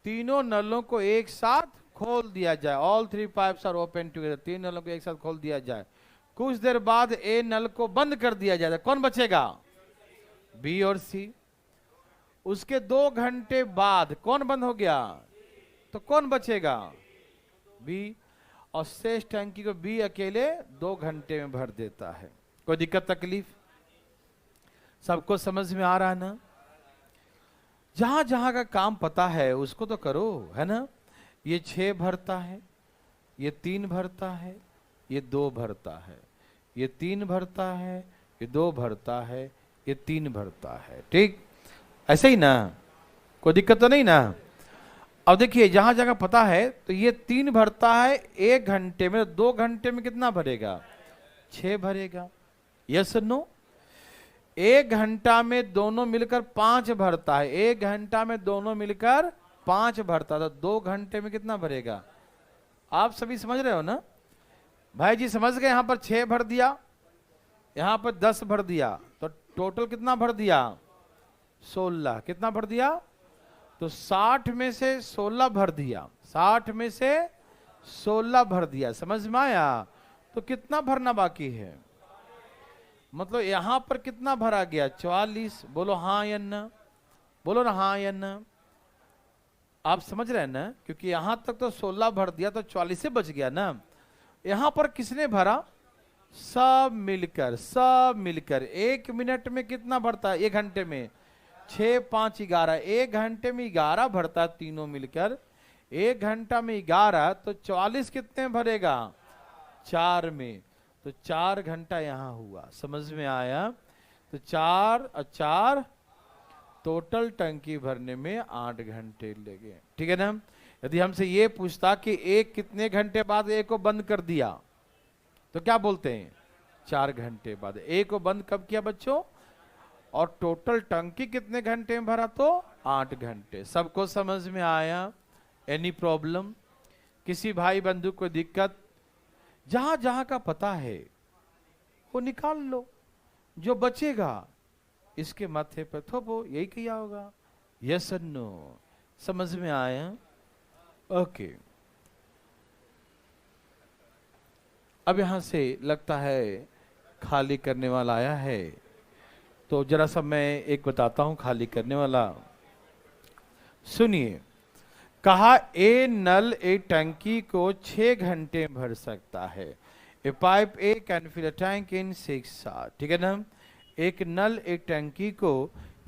तीनों नलों को एक साथ खोल दिया जाए, all three pipes are open together. तीन नलों को एक साथ खोल दिया जाए। कुछ देर बाद ए नल को बंद कर दिया जाए, कौन बचेगा? बी और सी। उसके 2 घंटे बाद कौन बंद हो गया? तो कौन बचेगा? बी। और शेष टंकी को बी अकेले 2 घंटे में भर देता है। कोई दिक्कत तकलीफ? सबको समझ में आ रहा है ना? जहां जहां का काम पता है उसको तो करो, है ना? ये 6 भरता है, ये 3 भरता है, ये 2 भरता है, ये 3 भरता है, ये 2 भरता है, ये 3 भरता है। ठीक ऐसे ही ना? कोई दिक्कत तो नहीं ना? अब देखिए जहां जगह पता है तो ये 3 भरता है 1 घंटे में, 2 घंटे में कितना भरेगा? 6 भरेगा। Yes no? 1 घंटा में दोनों मिलकर 5 भरता है, 1 घंटा में दोनों मिलकर 5 भरता था, 2 घंटे में कितना भरेगा? आप सभी समझ रहे हो ना? भाई जी समझ गए? यहां पर 6 भर दिया, यहां पर 10 भर दिया, तो टोटल कितना भर दिया? 16। कितना भर दिया? तो 60 में से 16 भर दिया, 60 में से 16 भर दिया। समझ में आया? तो कितना भरना बाकी है? मतलब यहां पर कितना भरा गया? 44। बोलो हाँ या ना? बोलो ना हाँ या ना? आप समझ रहे हैं ना? क्योंकि यहां तक तो 16 भर दिया तो 44 से बच गया ना। यहां पर किसने भरा? सब मिलकर 1 मिनट में कितना भरता है? 1 घंटे में 6 5 11, 1 घंटे में 11 भरता है तीनों मिलकर। 1 घंटा में 11 तो 44 कितने भरेगा? 4 में। तो 4 घंटा यहां हुआ। समझ में आया? तो 4 और 4 टोटल टंकी भरने में 8 घंटे लगे। ठीक है ना? यदि हमसे ये पूछता कि एक कितने घंटे बाद एक को बंद कर दिया तो क्या बोलते हैं? 4 घंटे बाद। एक को बंद कब किया बच्चों? और टोटल टंकी कितने घंटे में भरा? तो 8 घंटे। सबको समझ में आया? Any problem? किसी भाई बंधु को दिक्कत? जहां जहां का पता है वो निकाल लो, जो बचेगा इसके माथे पर थोपो। यही किया होगा। यस और नो? समझ में आया? ओके। अब यहां से लगता है खाली करने वाला आया है, तो जरा सा मैं एक बताता हूं खाली करने वाला। सुनिए, कहा ए नल ए टंकी को 6 घंटे भर सकता है। A pipe A can fill a tank in 6 hours. ठीक है ना? एक नल एक टंकी को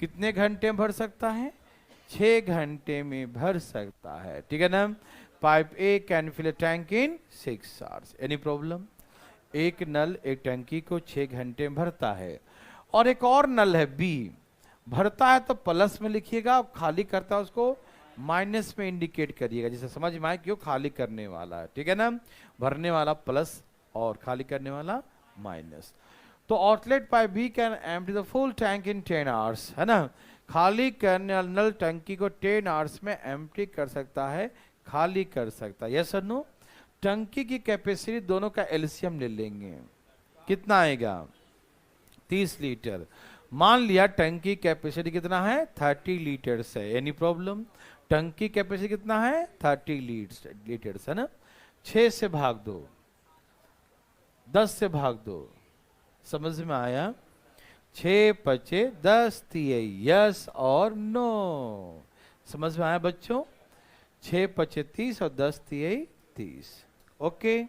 कितने घंटे में भर सकता है? 6 घंटे में भर सकता है। ठीक है ना? Pipe A can fill a tank in 6 hours. Any problem? एक नल एक टंकी को 6 घंटे में भरता है। और एक और नल है बी, भरता है तो प्लस में लिखिएगा, खाली करता है उसको माइनस में इंडिकेट करिएगा, जिसे समझ में आए क्यों खाली करने वाला है। ठीक है ना? भरने वाला प्लस और खाली करने वाला माइनस। तो outlet pipe B can empty the full tank in 10 hours. है ना? खाली करने वाला नल टंकी को 10 आवर्स में एम्प्टी कर सकता है, खाली कर सकता है। यस और नो? टंकी की कैपेसिटी दोनों का एलसीएम ले लेंगे। कितना आएगा? 30 लीटर। मान लिया टंकी कैपेसिटी कितना है? 30 लीटर्स है। Any problem? टंकी कैपेसिटी कितना है? 30 लीटर्स है ना? 6 से भाग दो, 10 से भाग दो। समझ में आया? 6 5 10 3 यस और नो? समझ में आया बच्चों? 6 5 30 और 10 3 30। ओके।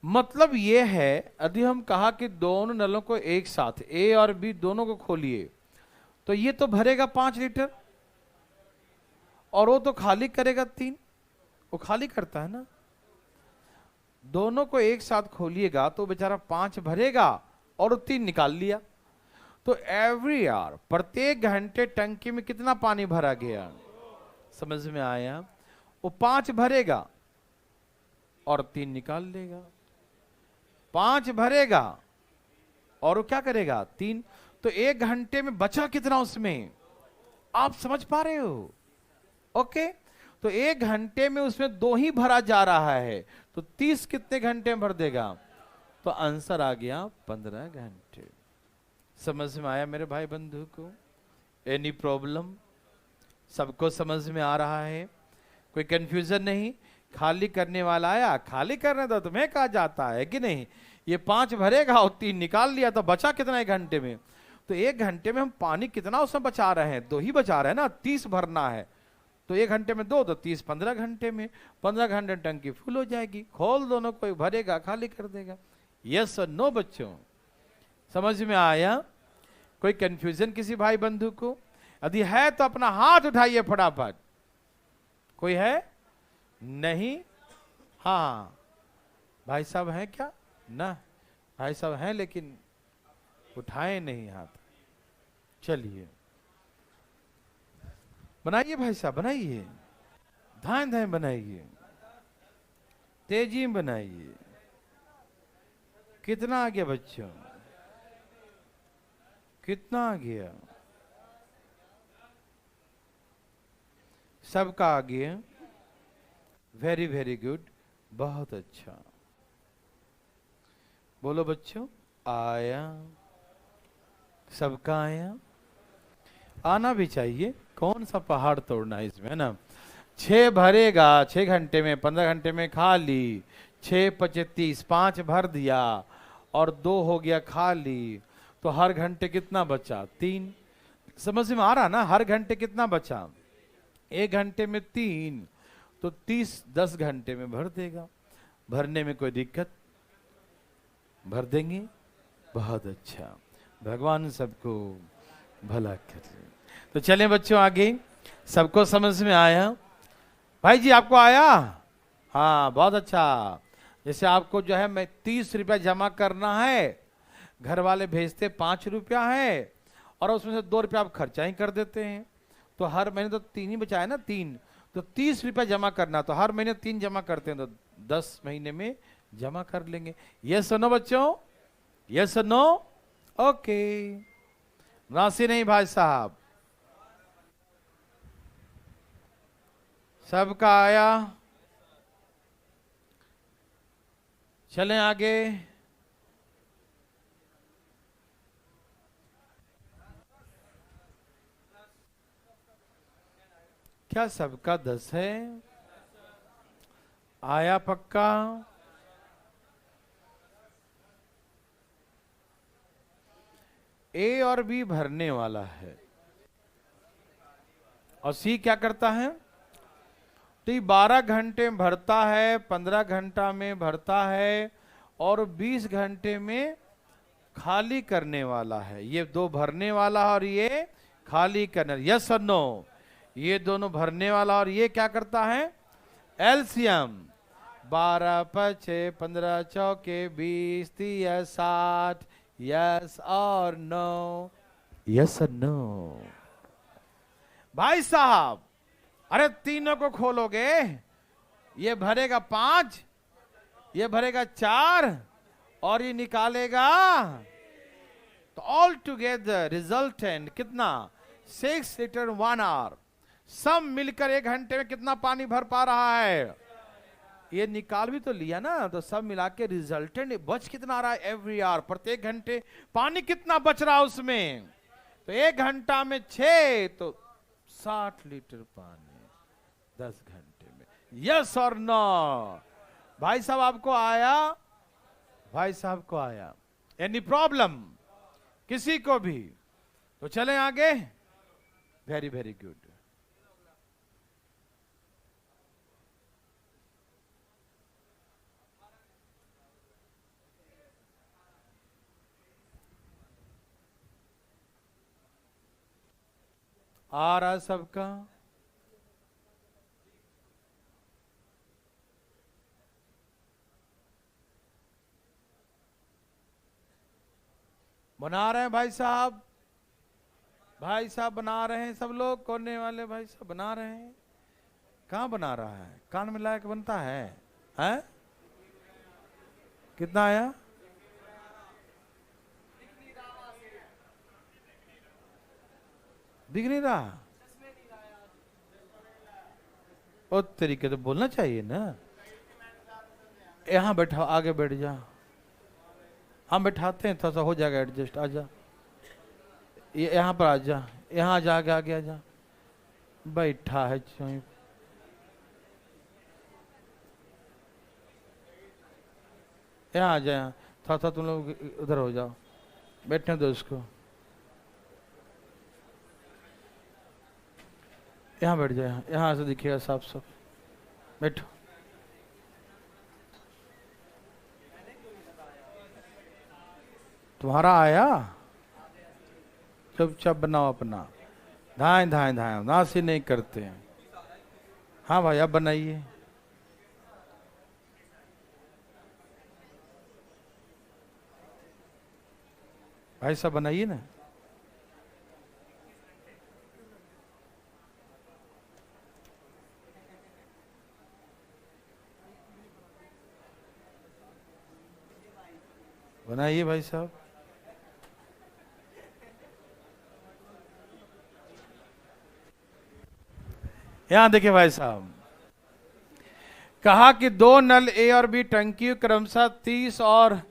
मतलब ये है, यदि हम कहा कि दोनों नलों को एक साथ ए और बी दोनों को खोलिए तो ये तो भरेगा 5 लीटर और वो तो खाली करेगा 3। वो खाली करता है ना? दोनों को एक साथ खोलिएगा तो बेचारा 5 भरेगा और 3 निकाल लिया। तो एवरी आवर, प्रत्येक घंटे टंकी में कितना पानी भरा गया? समझ में आया? वो 5 भरेगा और 3 निकाल लेगा। 5 भरेगा और वो क्या करेगा? 3। तो 1 घंटे में बचा कितना उसमें? आप समझ पा रहे हो? ओके। तो 1 घंटे में उसमें 2 ही भरा जा रहा है, तो 30 कितने घंटे में भर देगा? तो आंसर आ गया 15 घंटे। समझ में आया मेरे भाई बंधु को? Any problem? सबको समझ में आ रहा है? कोई कंफ्यूजन नहीं? खाली करने वाला आया, खाली करने दो, तुम्हें कहा जाता है कि नहीं? ये 5 भरेगा और 3 निकाल लिया, तो बचा कितना 1 घंटे में? तो 1 घंटे में हम पानी कितना उसमें बचा रहे हैं? 2 ही बचा रहे हैं ना, 30 भरना है। तो 1 घंटे में 2, तो 30 15 घंटे में, 15 घंटे टंकी फुल हो जाएगी। खोल दोनों, कोई भरेगा खाली कर देगा। यस और नो बच्चों? समझ में आया? कोई कंफ्यूजन किसी भाई बंधु को? यदि है तो अपना हाथ उठाइए फटाफट। कोई है? नहीं? हाँ भाई साहब हैं क्या? ना, भाई साहब हैं लेकिन उठाए नहीं हाथ। चलिए बनाइए भाई साहब, बनाइए, धाए धाए बनाइए, तेजी में बनाइए। कितना आ गया बच्चों? कितना आ गया? सबका आ गया। वेरी वेरी गुड, बहुत अच्छा। बोलो बच्चों, आया? सबका आया? आना भी चाहिए, कौन सा पहाड़ तोड़ना है इसमें, है ना? 6 भरेगा 6 घंटे में, 15 घंटे में खाली। 6 5 30, 5 भर दिया और 2 हो गया खाली। तो हर घंटे कितना बचा? 3। समझ में आ रहा ना? हर घंटे कितना बचा? 1 घंटे में 3, तो 30 10 घंटे में भर देगा। भरने में कोई दिक्कत? भर देंगे, बहुत अच्छा। भगवान सबको भला करे। तो चलें बच्चों आगे। सबको समझ में आया? भाई जी आपको आया? हाँ बहुत अच्छा। जैसे आपको जो है मैं 30 रुपया जमा करना है, घर वाले भेजते 5 रुपया है, और उसमें से 2 रुपया आप खर्चा ही कर देते हैं। तो हर महीने तो 3 ही बचा है ना, 3, तो 30 रुपया जमा करना, तो हर महीने 3 जमा करते हैं, तो 10 महीने में जमा कर लेंगे। यस और नो बच्चों? यस और नो? ओके। नासी नहीं भाई साहब? सबका आया? चलें आगे। क्या सबका 10 है? आया पक्का? ए और बी भरने वाला है, और सी क्या करता है? तो ये 12 घंटे में भरता है, 15 घंटा में भरता है, और 20 घंटे में खाली करने वाला है। ये 2 भरने वाला और ये खाली करने। यस और नो? ये दोनों भरने वाला और ये क्या करता है? एलसीएम। 12 5 15 चौके 20 30 60। यस और नो? यस और नो? भाई साहब अरे तीनों को खोलोगे, ये भरेगा 5, ये भरेगा 4, और ये निकालेगा, तो ऑल टुगेदर रिजल्टेंट कितना? 6 लीटर 1 आवर। सब मिलकर 1 घंटे में कितना पानी भर पा रहा है? ये निकाल भी तो लिया ना, तो सब मिला के रिजल्टेंट बच कितना आ रहा है एवरी आवर? प्रत्येक घंटे पानी कितना बच रहा है उसमें? तो 1 घंटा में 6, तो 60 लीटर पानी 10 घंटे में। यस और नो? भाई साहब आपको आया? भाई साहब को आया? एनी प्रॉब्लम किसी को भी? तो चलें आगे। Very very good. आ रहा सबका? बना रहे हैं भाई साहब? भाई साहब बना रहे हैं, सब लोग कोने वाले भाई साहब बना रहे हैं। कहाँ बना रहा है? कान में लायक बनता है? हैं? कितना आया? दिख नहीं रहा? और तरीके तो बोलना चाहिए ना। यहाँ बैठा, आगे बैठ जा। हम बैठाते हैं, थोड़ा सा हो जाएगा एडजस्ट। आ जा, यहाँ पर आ जा, यहाँ आ जा, आगे आगे आ जा। बैठा है चुप। यहाँ आ जा, यहाँ थोड़ा सा तुम लोग उधर हो जाओ, बैठने दो उसको। यहाँ बैठ जाए, यहाँ से दिखेगा साफ साफ। बैठो। तुम्हारा आया, चुपचाप बनाओ अपना। धाए धाए धाए नासी नहीं करते हैं। हाँ भाई, अब बनाइए। भाई साहब बनाइए ना। बनाइए भाई साहब। यहां देखिए भाई साहब, कहा कि दो नल ए और बी टंकी क्रमशः 30 और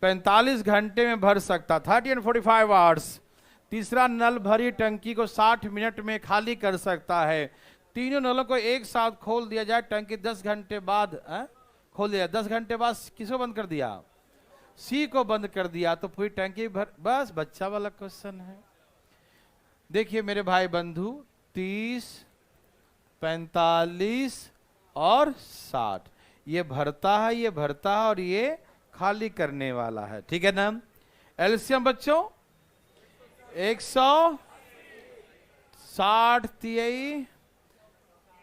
45 घंटे में भर सकता, 30 एंड 45 आवर्स। तीसरा नल भरी टंकी को 60 मिनट में खाली कर सकता है। तीनों नलों को एक साथ खोल दिया जाए, टंकी 10 घंटे बाद खोल दिया। 10 घंटे बाद किसको बंद कर दिया? सी को बंद कर दिया, तो पूरी टंकी भर। बस बच्चा वाला क्वेश्चन है। देखिए मेरे भाई बंधु, 30, 45 और 60, ये भरता है, ये भरता है और ये खाली करने वाला है। ठीक है ना? एलसीएम बच्चों 160 तिहाई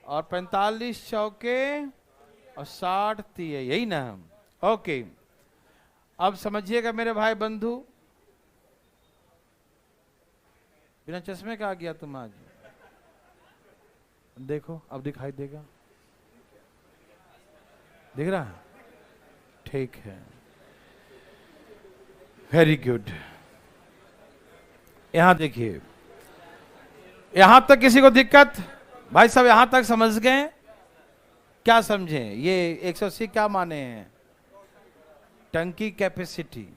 और 45 चौके और 60 तिहाई, यही ना? ओके, अब समझिएगा मेरे भाई बंधु। बिना चश्मे का आ गया तुम आज। देखो अब दिखाई देगा, दिख रहा है? ठीक है, वेरी गुड। यहां देखिए, यहां तक किसी को दिक्कत? भाई साहब यहां तक समझ गए? क्या समझे? ये 180 क्या माने हैं? टंकी कैपेसिटी।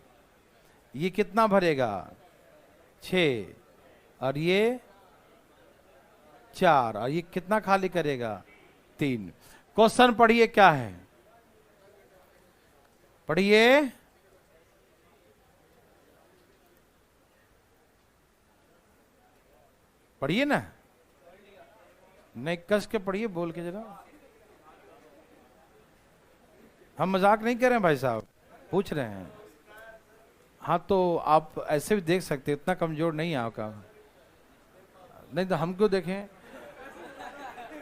ये कितना भरेगा? 6, और ये 4, और ये कितना खाली करेगा? 3। क्वेश्चन पढ़िए, क्या है? पढ़िए। पढ़िए ना, नहीं कस के पढ़िए, बोल के जरा। हम मजाक नहीं कर रहे हैं भाई साहब, पूछ रहे हैं। हाँ तो आप ऐसे भी देख सकते, इतना कमजोर नहीं है आपका। नहीं तो हम क्यों देखें?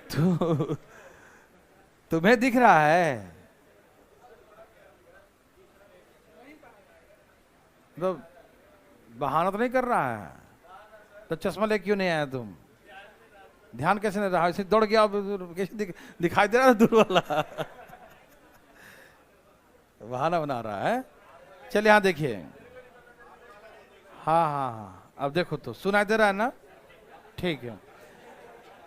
तो तुम्हें दिख रहा है तो बहाना तो नहीं कर रहा है, तो चश्मा ले क्यों नहीं आया तुम? ध्यान कैसे नहीं रहा? इसे दौड़ गया, कैसे दिखाई दे रहा है दूर वाला? बहाना बना रहा है। चलिए यहां देखिए, हाँ हाँ हाँ, अब देखो तो सुनाई दे रहा है ना? ठीक है,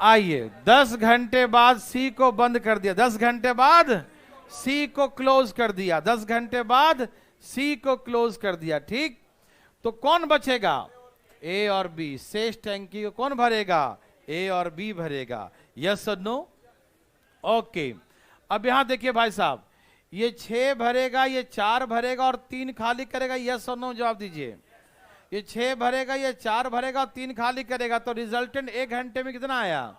आइए। 10 घंटे बाद सी को बंद कर दिया, 10 घंटे बाद सी को क्लोज कर दिया, 10 घंटे बाद सी को क्लोज कर दिया। ठीक, तो कौन बचेगा? ए और बी। शेष टंकी को कौन भरेगा? ए और बी भरेगा। यस और नो? ओके, अब यहां देखिए भाई साहब, ये 6 भरेगा, ये 4 भरेगा और 3 खाली करेगा। यस और नो जवाब दीजिए। ये 6 भरेगा, ये 4 भरेगा और 3 खाली करेगा, तो रिजल्टेंट 1 घंटे में कितना आया?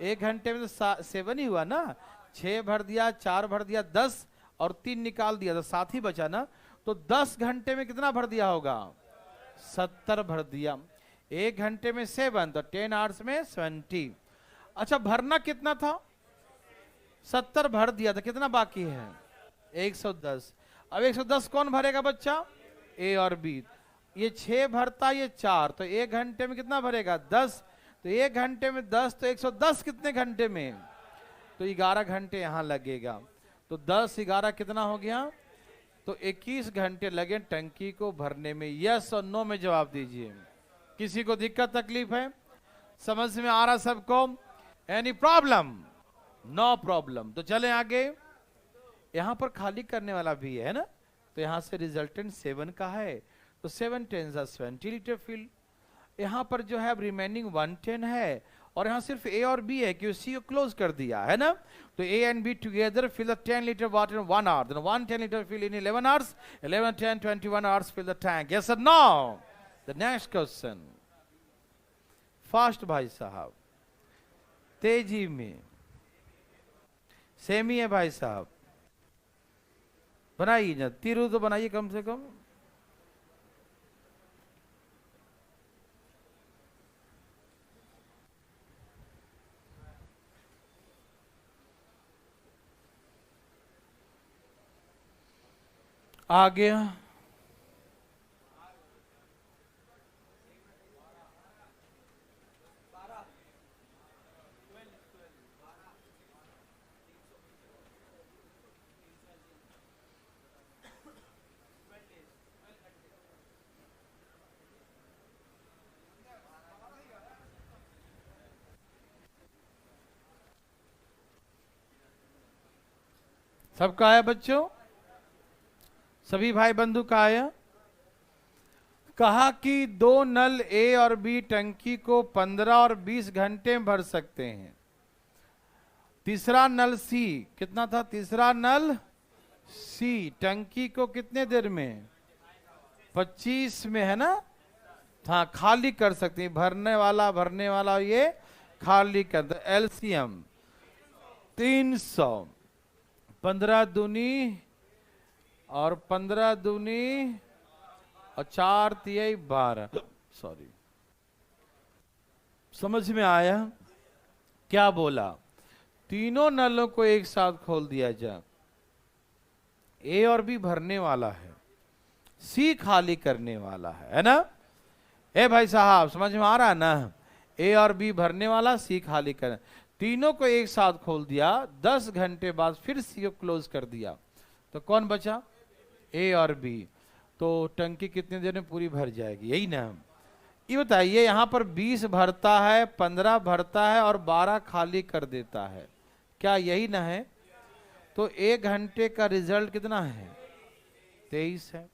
1 घंटे में तो 7 ही हुआ ना। 6 भर दिया, 4 भर दिया, 10 और 3 निकाल दिया, तो 7 ही बचा ना। तो 10 घंटे में कितना भर दिया होगा? 70 भर दिया। 1 घंटे में 7, तो 10 आवर्स में 20। अच्छा, भरना कितना था? 70 भर दिया, तो कितना बाकी है? 110। अब 110 कौन भरेगा बच्चा? ए और बी। ये 6 भरता, ये 4, तो 1 घंटे में कितना भरेगा? 10। तो 1 घंटे में 10, तो 110 कितने घंटे में? तो 11 घंटे यहां लगेगा। तो 10 11 कितना हो गया? तो 21 घंटे लगे टंकी को भरने में। यस और नो में जवाब दीजिए। किसी को दिक्कत तकलीफ है? समझ में आ रहा सबको? Any problem? No problem. तो चले आगे, यहां पर खाली करने वाला भी है ना, तो यहां से रिजल्टेंट 7 का है, तो 7 10 20 लीटर फिल। यहां पर जो है अब रिमेनिंग 110 है, और यहां सिर्फ ए और बी है कि सी को क्लोज कर दिया है ना, तो A and B together fill the 10 litre water in 1 hour, then 110 litre fill in 11 hours, 11 10 21 hours fill the tank. Yes और no? The next question, fast भाई साहब, तेजी में, सेम ही है भाई साहब, बनाइए ना, तीरू तो बनाइए कम से कम। आ गया। सबका आया बच्चों? सभी भाई बंधु का आया? कहा कि दो नल ए और बी टंकी को 15 और 20 घंटे में भर सकते हैं। तीसरा नल सी, कितना था तीसरा नल सी, टंकी को कितने देर में? 25 में, है ना? हाँ, खाली कर सकते हैं, भरने वाला ये खाली कर दो। एलसीएम 300, 15 दूनी और 15 दूनी और 4 तिहाई 12, सॉरी, समझ में आया क्या बोला? तीनों नलों को एक साथ खोल दिया जाए, ए और बी भरने वाला है, सी खाली करने वाला है ना? ए भाई साहब समझ में आ रहा है ना? ए और बी भरने वाला, सी खाली कर, तीनों को एक साथ खोल दिया, 10 घंटे बाद फिर सी को क्लोज कर दिया, तो कौन बचा? ए और बी। तो टंकी कितने देर में पूरी भर जाएगी, यही ना? ये बताइए, यहां पर 20 भरता है, 15 भरता है और 12 खाली कर देता है, क्या यही ना है? तो 1 घंटे का रिजल्ट कितना है? 23 है।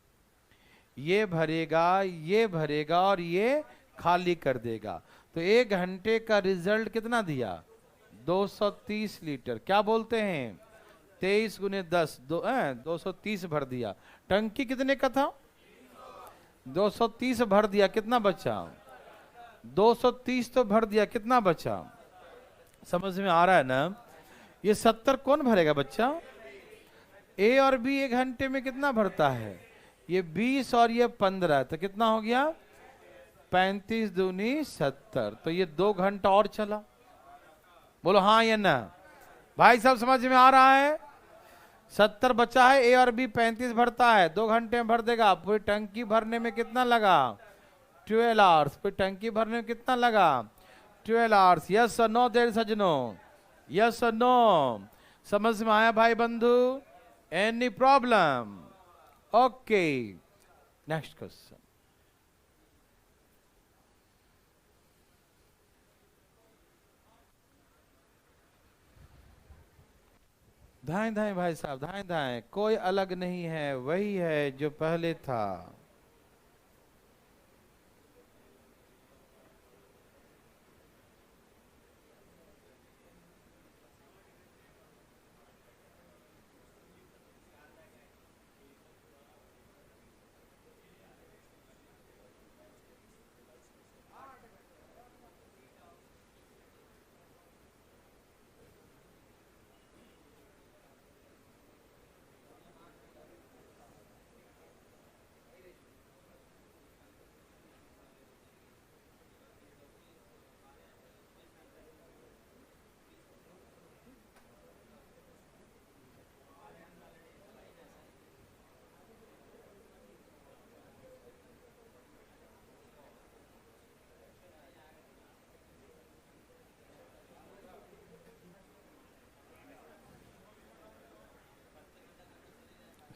ये भरेगा और ये खाली कर देगा, तो 1 घंटे का रिजल्ट कितना दिया? 230 लीटर। क्या बोलते हैं? 23 गुने 10, 230 भर दिया। टंकी कितने का था? 230 भर दिया, कितना बचा? 230 तो भर दिया, कितना बचा? समझ में आ रहा है ना? ये 70 कौन भरेगा बच्चा? ए और बी 1 घंटे में कितना भरता है? ये 20 और ये 15, तो कितना हो गया? 35 दूनी 70, तो ये 2 घंटा और चला। बोलो हाँ या ना? भाई साहब समझ में आ रहा है? 70 बचा है, ए और बी 35 भरता है, 2 घंटे में भर देगा। पूरी टंकी भरने में कितना लगा? 12 आवर्स। पूरी टंकी भरने में कितना लगा? 12 आवर्स। यस और नो देयर सजनों? यस और नो? समझ में आया भाई बंधु? Any problem? Okay, next question. धाएं धाएं भाई साहब, धाएं धाएं, कोई अलग नहीं है, वही है जो पहले था।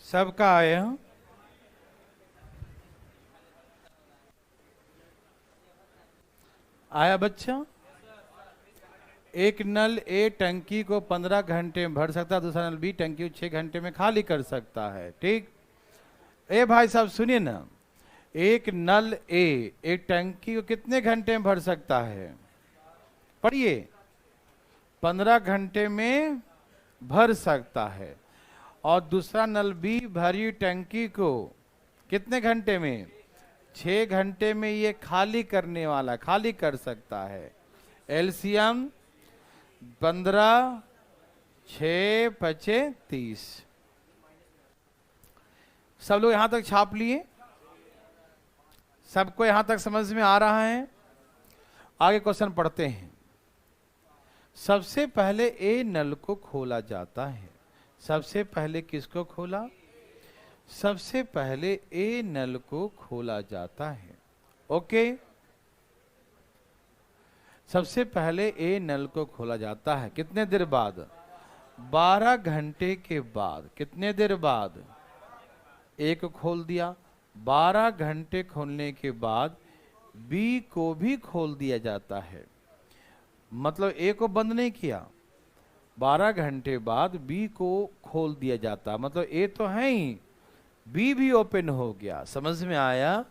सबका आया? आया बच्चा? एक नल ए टंकी को 15 घंटे में भर सकता है, दूसरा नल बी टंकी को 6 घंटे में खाली कर सकता है। ठीक, ए भाई साहब सुनिए ना, एक नल ए एक टंकी को कितने घंटे में भर सकता है? पढ़िए, 15 घंटे में भर सकता है। और दूसरा नल बी भरी टंकी को कितने घंटे में? 6 घंटे में ये खाली करने वाला, खाली कर सकता है। एलसीएम 15 6 5 30। सब लोग यहां तक छाप लिए? सबको यहां तक समझ में आ रहा है? आगे क्वेश्चन पढ़ते हैं। सबसे पहले ए नल को खोला जाता है। सबसे पहले किसको खोला? सबसे पहले ए नल को खोला जाता है। ओके, सबसे पहले ए नल को खोला जाता है। कितने देर बाद? 12 घंटे के बाद। कितने देर बाद? ए को खोल दिया। 12 घंटे खोलने के बाद बी को भी खोल दिया जाता है। मतलब ए को बंद नहीं किया, 12 घंटे बाद बी को खोल दिया जाता। मतलब ए तो है ही, बी भी ओपन हो गया। समझ में आया?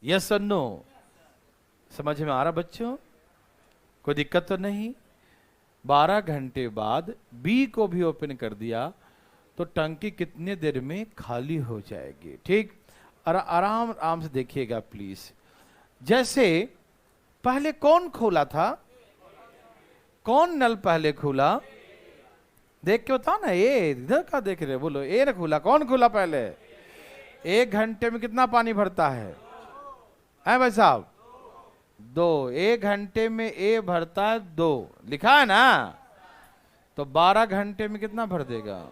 यस और नो? समझ में आ रहा बच्चों? कोई दिक्कत तो नहीं? 12 घंटे बाद बी को भी ओपन कर दिया तो टंकी कितने देर में खाली हो जाएगी। ठीक, और आराम आराम से देखिएगा प्लीज। जैसे पहले कौन खोला था? कौन नल पहले खोला? देख के बताओ ना, ए इधर का देख रहे? बोलो, ए ने खोला। कौन खोला पहले? 1 घंटे में कितना पानी भरता है भाई साहब? 2। 1 घंटे में ए भरता है 2, लिखा है ना? तो 12 घंटे में कितना भर देगा?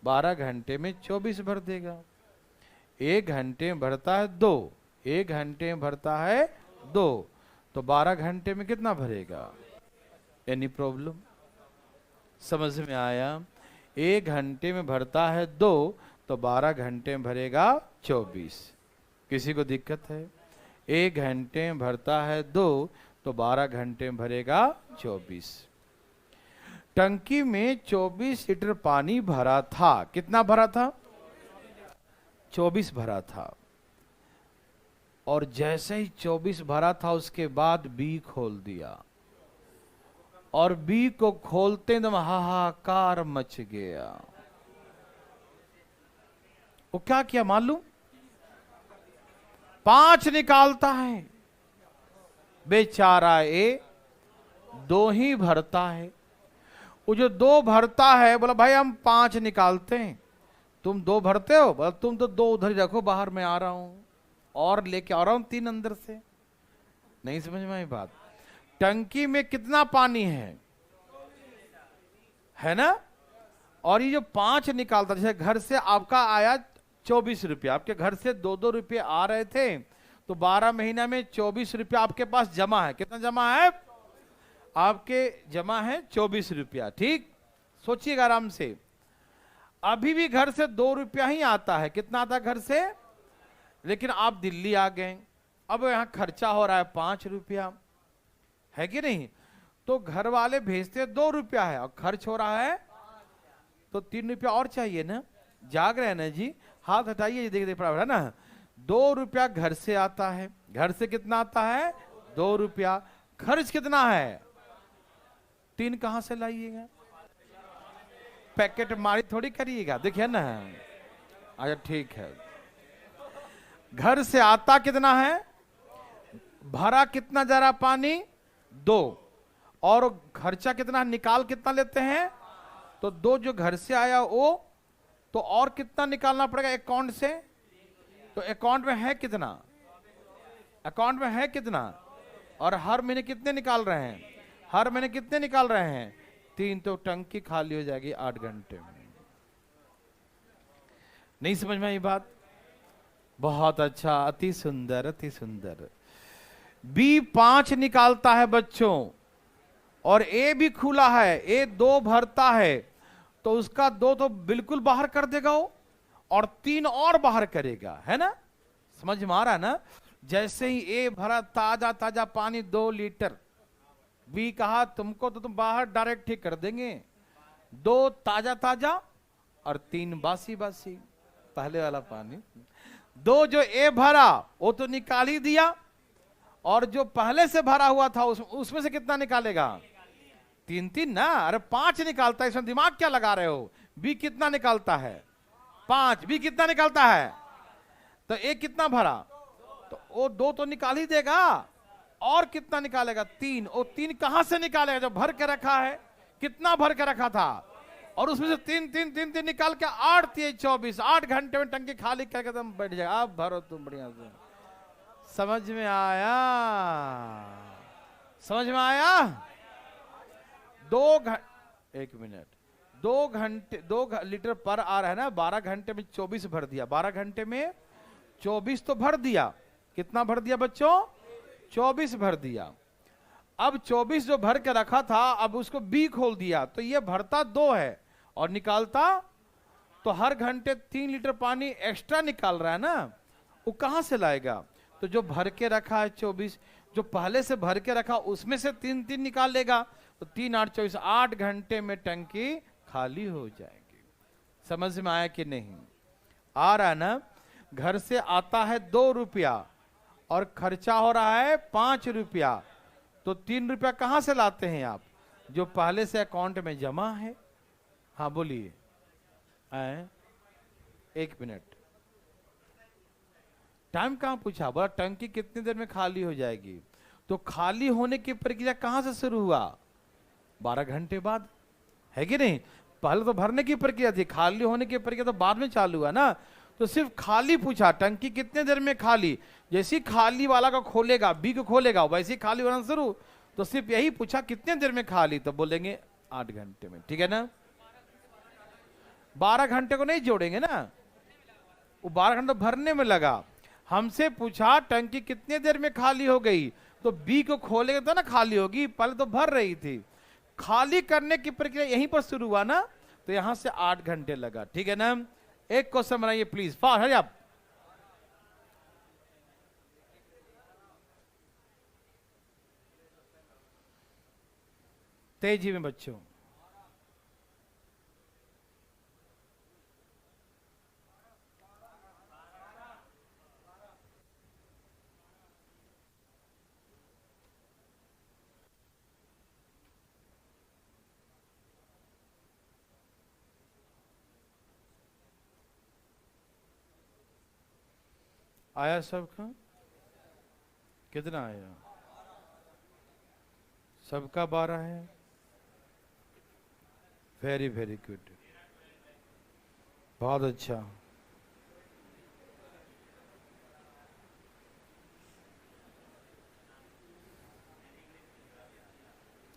12 घंटे में 24 भर देगा। 1 घंटे में भरता है 2, 1 घंटे में भरता है 2, तो 12 घंटे में कितना भरेगा? Any problem? समझ में आया? 1 घंटे में भरता है 2 तो 12 घंटे में भरेगा 24। किसी को दिक्कत है? 1 घंटे में भरता है 2 तो 12 घंटे में भरेगा 24। टंकी में 24 लीटर पानी भरा था। कितना भरा था? 24 भरा था। और जैसे ही 24 भरा था उसके बाद बी खोल दिया, और बी को खोलते एकदम हाहाकार मच गया। वो क्या किया मालूम? 5 निकालता है बेचारा ए, 2 ही भरता है। वो जो 2 भरता है बोला भाई हम 5 निकालते हैं, तुम 2 भरते हो? बोला तुम तो 2 उधर ही रखो, बाहर मैं आ रहा हूं और लेके आ रहा हूं 3 अंदर से। नहीं समझ में आई बात? टंकी में कितना पानी है ना? और ये जो 5 निकालता, जैसे घर से आपका आया 24 रुपया, आपके घर से 2-2 रुपये आ रहे थे, तो 12 महीना में 24 रुपया आपके पास जमा है। कितना जमा है? आपके जमा है 24 रुपया। ठीक, सोचिएगा आराम से। अभी भी घर से 2 रुपया ही आता है। कितना आता है घर से? लेकिन आप दिल्ली आ गए, अब यहां खर्चा हो रहा है 5 रुपया, है कि नहीं? तो घर वाले भेजते 2 रुपया है और खर्च हो रहा है तो 3 रुपया और चाहिए ना? जाग रहे हैं ना जी? हाथ हटाइए, देख देख पड़ा है ना? 2 रुपया घर से आता है। घर से कितना आता है? 2 रुपया। खर्च कितना है? 3 कहां से लाइएगा? पैकेट मारी थोड़ी करिएगा, देखिए ना। अच्छा ठीक है, घर से आता कितना है? भरा कितना जा रहा पानी? 2। और खर्चा कितना? निकाल कितना लेते हैं? तो 2 जो घर से आया वो, तो और कितना निकालना पड़ेगा अकाउंट से? तो अकाउंट में है कितना? अकाउंट में है कितना? और हर महीने कितने निकाल रहे हैं? हर महीने कितने निकाल रहे हैं? 3। तो टंकी खाली हो जाएगी 8 घंटे में। नहीं समझ में आई बात? बहुत अच्छा, अति सुंदर, अति सुंदर। बी 5 निकालता है बच्चों, और ए भी खुला है, ए 2 भरता है, तो उसका 2 तो बिल्कुल बाहर कर देगा वो, और 3 और बाहर करेगा, है ना? समझ में आ रहा है ना? जैसे ही ए भरा ताजा ताजा पानी 2 लीटर, बी कहा तुमको तो तुम बाहर डायरेक्ट ठीक कर देंगे, 2 ताजा ताजा और 3 बासी बासी, पहले वाला पानी। 2 जो ए भरा वो तो निकाल ही दिया, और जो पहले से भरा हुआ था उसमें से कितना निकालेगा? 3 ना, अरे 5 निकालता है, इसमें दिमाग क्या लगा रहे हो? बी कितना निकालता है? 5। बी कितना निकालता है? तो ए कितना भरा, तो वो 2 तो निकाल ही देगा, और कितना निकालेगा? 3। और 3 कहां से निकालेगा? जो भर के रखा है, कितना भर के रखा था, और उसमें से 3 निकाल के 8 3 24, 8 घंटे में टंकी खाली करके तुम बैठ जाएगा। आप भरो तुम बढ़िया से। समझ में आया? समझ में आया? 1 मिनट, 2 लीटर पर आ रहा है ना, 12 घंटे में 24 भर दिया, 12 घंटे में 24 तो भर दिया। कितना भर दिया बच्चों? 24 भर दिया। अब 24 जो भर के रखा था, अब उसको बी खोल दिया, तो ये भरता 2 है और निकालता, तो हर घंटे 3 लीटर पानी एक्स्ट्रा निकाल रहा है ना, वो कहां से लाएगा? तो जो भर के रखा है 24, जो पहले से भर के रखा उसमें से 3 निकाल लेगा, तो 3 8 24, 8 घंटे में टंकी खाली हो जाएगी। समझ में आया कि नहीं? आ रहा ना? घर से आता है 2 रुपया और खर्चा हो रहा है 5 रुपया, तो 3 रुपया कहां से लाते हैं आप? जो पहले से अकाउंट में जमा है। हाँ बोलिए। 1 मिनट, टाइम कहां पूछा? बोला टंकी कितनी देर में खाली हो जाएगी। तो खाली होने की प्रक्रिया कहां से शुरू हुआ? 12 घंटे बाद, है कि नहीं? पहले तो भरने की प्रक्रिया थी, खाली होने की प्रक्रिया तो बाद में चालू हुआ ना। तो सिर्फ खाली पूछा, टंकी कितने देर में खाली। जैसे ही खाली वाला को खोलेगा, बी को खोलेगा, वैसे ही खाली होना शुरू। तो सिर्फ यही पूछा कितने देर में खाली, तो बोलेंगे 8 घंटे में। ठीक है ना? 12 घंटे को नहीं जोड़ेंगे ना, वो 12 घंटे भरने में लगा। हमसे पूछा टंकी कितने देर में खाली हो गई, तो बी को खोलेंगे तो ना खाली होगी, पहले तो भर रही थी। खाली करने की प्रक्रिया यहीं पर शुरू हुआ ना, तो यहां से 8 घंटे लगा। ठीक है ना? एक क्वेश्चन बनाइए प्लीज, फास्ट हरी आप। तेजी में बच्चों। आया सबका? कितना आया? सबका 12 है। वेरी वेरी गुड, बहुत अच्छा।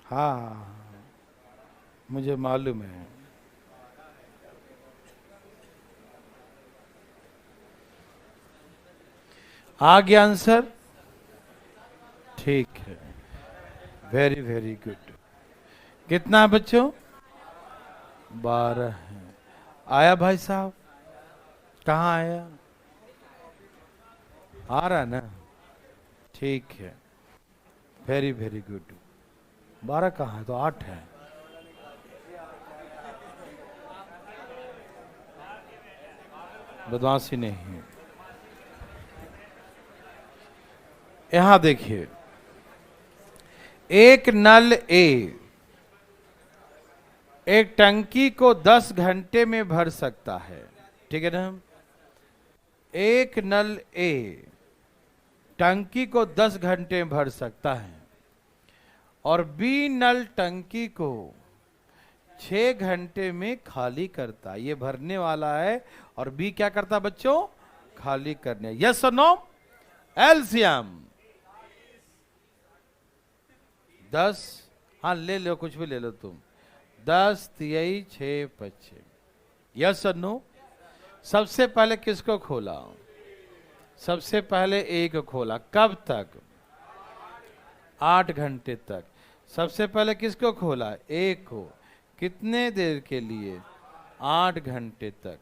हाँ मुझे मालूम है। आ गया आंसर? ठीक है, वेरी वेरी गुड। कितना है बच्चों? 12 है। आया भाई साहब? कहाँ आया? आ रहा ना? ठीक है, वेरी वेरी गुड। 12 कहाँ है? तो 8 है। बदमाशी नहीं है। यहां देखिए, एक नल ए एक टंकी को 10 घंटे में भर सकता है। ठीक है ना? एक नल ए टंकी को 10 घंटे में भर सकता है, और बी नल टंकी को 6 घंटे में खाली करता। ये भरने वाला है और बी क्या करता बच्चों? खाली करने। यस और नो? एलसीएम 10, हाँ ले लो, कुछ भी ले लो तुम। 10 3 6 25। यस और नो? सबसे पहले किसको खोला? सबसे पहले ए को खोला। कब तक? 8 घंटे तक। सबसे पहले किसको खोला? ए को। कितने देर के लिए? 8 घंटे तक।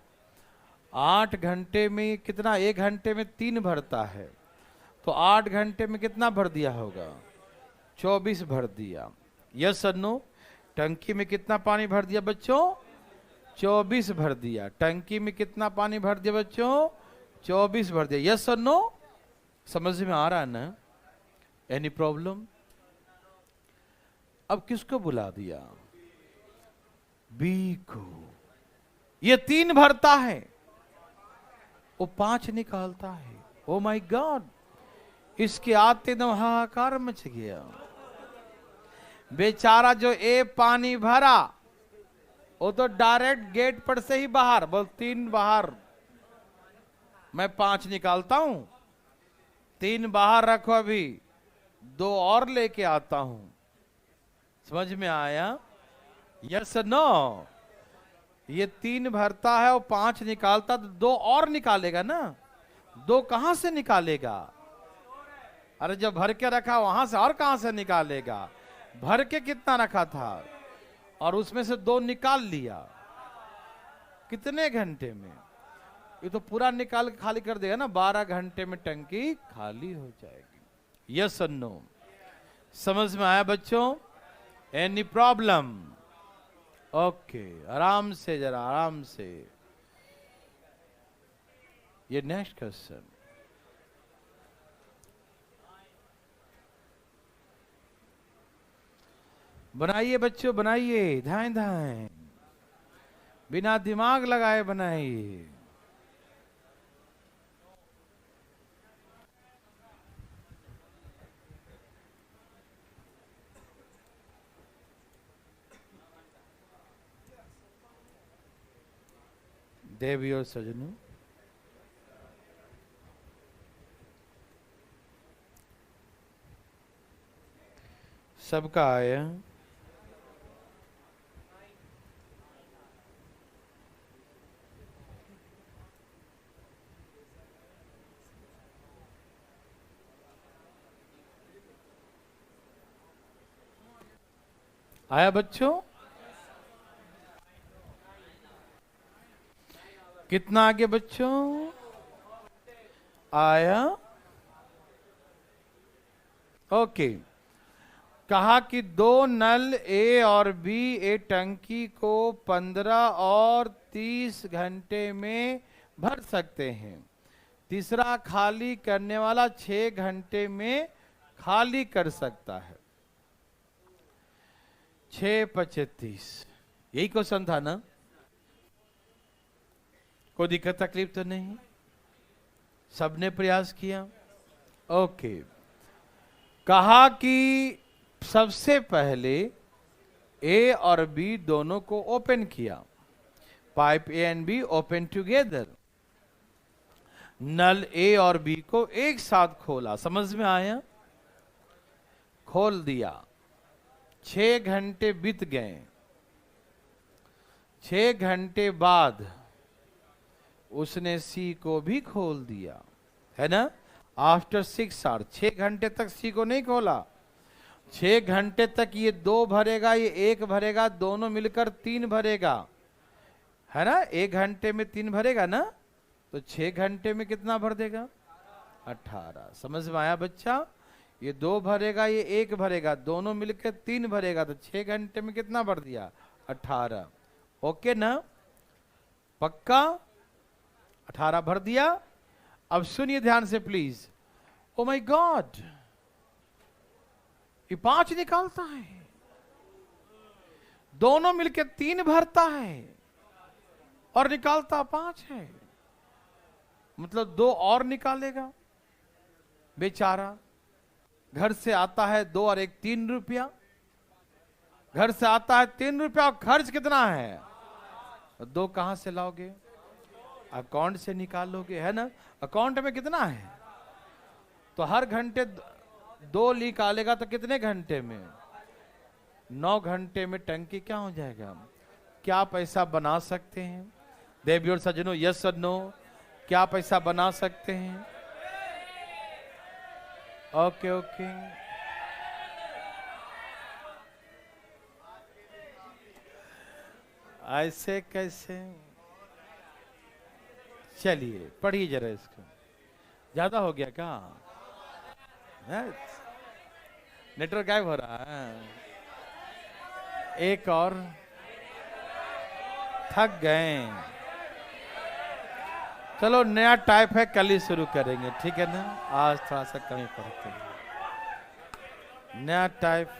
8 घंटे में कितना? 1 घंटे में 3 भरता है, तो 8 घंटे में कितना भर दिया होगा? 24 भर दिया। यस और नो? टंकी में कितना पानी भर दिया बच्चों? 24 भर दिया। टंकी में कितना पानी भर दिया बच्चों? 24 भर दिया। यस और नो? समझ में आ रहा है ना? Any problem? अब किसको बुला दिया? बी को। ये 3 भरता है, वो 5 निकालता है। ओ माय गॉड, इसके आते दम हाहाकार मच गया। बेचारा जो ए पानी भरा, वो तो डायरेक्ट गेट पर से ही बाहर, बोल 3 बाहर, मैं 5 निकालता हूं। 3 बाहर रखो, अभी 2 और लेके आता हूं। समझ में आया? Yes no? ये 3 भरता है, वो 5 निकालता, तो 2 और निकालेगा ना। 2 कहां से निकालेगा? अरे जब भर के रखा वहां से, और कहां से निकालेगा? भर के कितना रखा था और उसमें से 2 निकाल लिया। कितने घंटे में? ये तो पूरा निकाल खाली कर देगा ना। 12 घंटे में टंकी खाली हो जाएगी। यस और नो? समझ में आया बच्चों? Any problem? ओके, आराम से, जरा आराम से। ये नेक्स्ट क्वेश्चन। बनाइए बच्चों, बनाइए, धाएं धाएं, बिना दिमाग लगाए बनाइए। देवी और सजनों, सबका आया? आया बच्चों? कितना आगे बच्चों? आया? ओके। कहा कि 2 नल ए और बी ए टंकी को 15 और 30 घंटे में भर सकते हैं। तीसरा खाली करने वाला 6 घंटे में खाली कर सकता है। 6×25, यही क्वेश्चन था ना? कोई दिक्कत तकलीफ तो नहीं? सबने प्रयास किया? ओके। कहा कि सबसे पहले ए और बी दोनों को ओपन किया। Pipe A and B open together. नल ए और बी को एक साथ खोला। समझ में आया? खोल दिया। 6 घंटे बीत गए। 6 घंटे बाद उसने सी को भी खोल दिया, है ना? आफ्टर 6 आवर, 6 घंटे तक सी को नहीं खोला। 6 घंटे तक ये 2 भरेगा, ये 1 भरेगा, दोनों मिलकर 3 भरेगा, है ना? 1 घंटे में 3 भरेगा ना, तो 6 घंटे में कितना भर देगा? 18। समझ में आया बच्चा? ये 2 भरेगा, ये 1 भरेगा, दोनों मिलकर 3 भरेगा, तो 6 घंटे में कितना भर दिया? 18। ओके ना? पक्का? 18 भर दिया। अब सुनिए ध्यान से प्लीज। ओ माय गॉड, ये 5 निकालता है, दोनों मिलकर 3 भरता है और निकालता 5 है। मतलब 2 और निकालेगा बेचारा। घर से आता है 2 और 1 3 रुपया। घर से आता है 3 रुपया और खर्च कितना है? 2 कहां से लाओगे? अकाउंट से निकालोगे, है ना? अकाउंट में कितना है? तो हर घंटे 2 निकालेगा तो कितने घंटे में? 9 घंटे में टंकी क्या हो जाएगा? क्या पैसा बना सकते हैं देवी और सज्जनों? यस और नो? क्या पैसा बना सकते हैं? Okay okay. ऐसे कैसे? चलिए पढ़िए जरा इसको। ज्यादा हो गया क्या? नेटवर्क गायब हो रहा है। एक और, थक गए। चलो नया टाइप है, कल ही शुरू करेंगे, ठीक है ना? आज थोड़ा सा कमी पड़ती है, नया टाइप।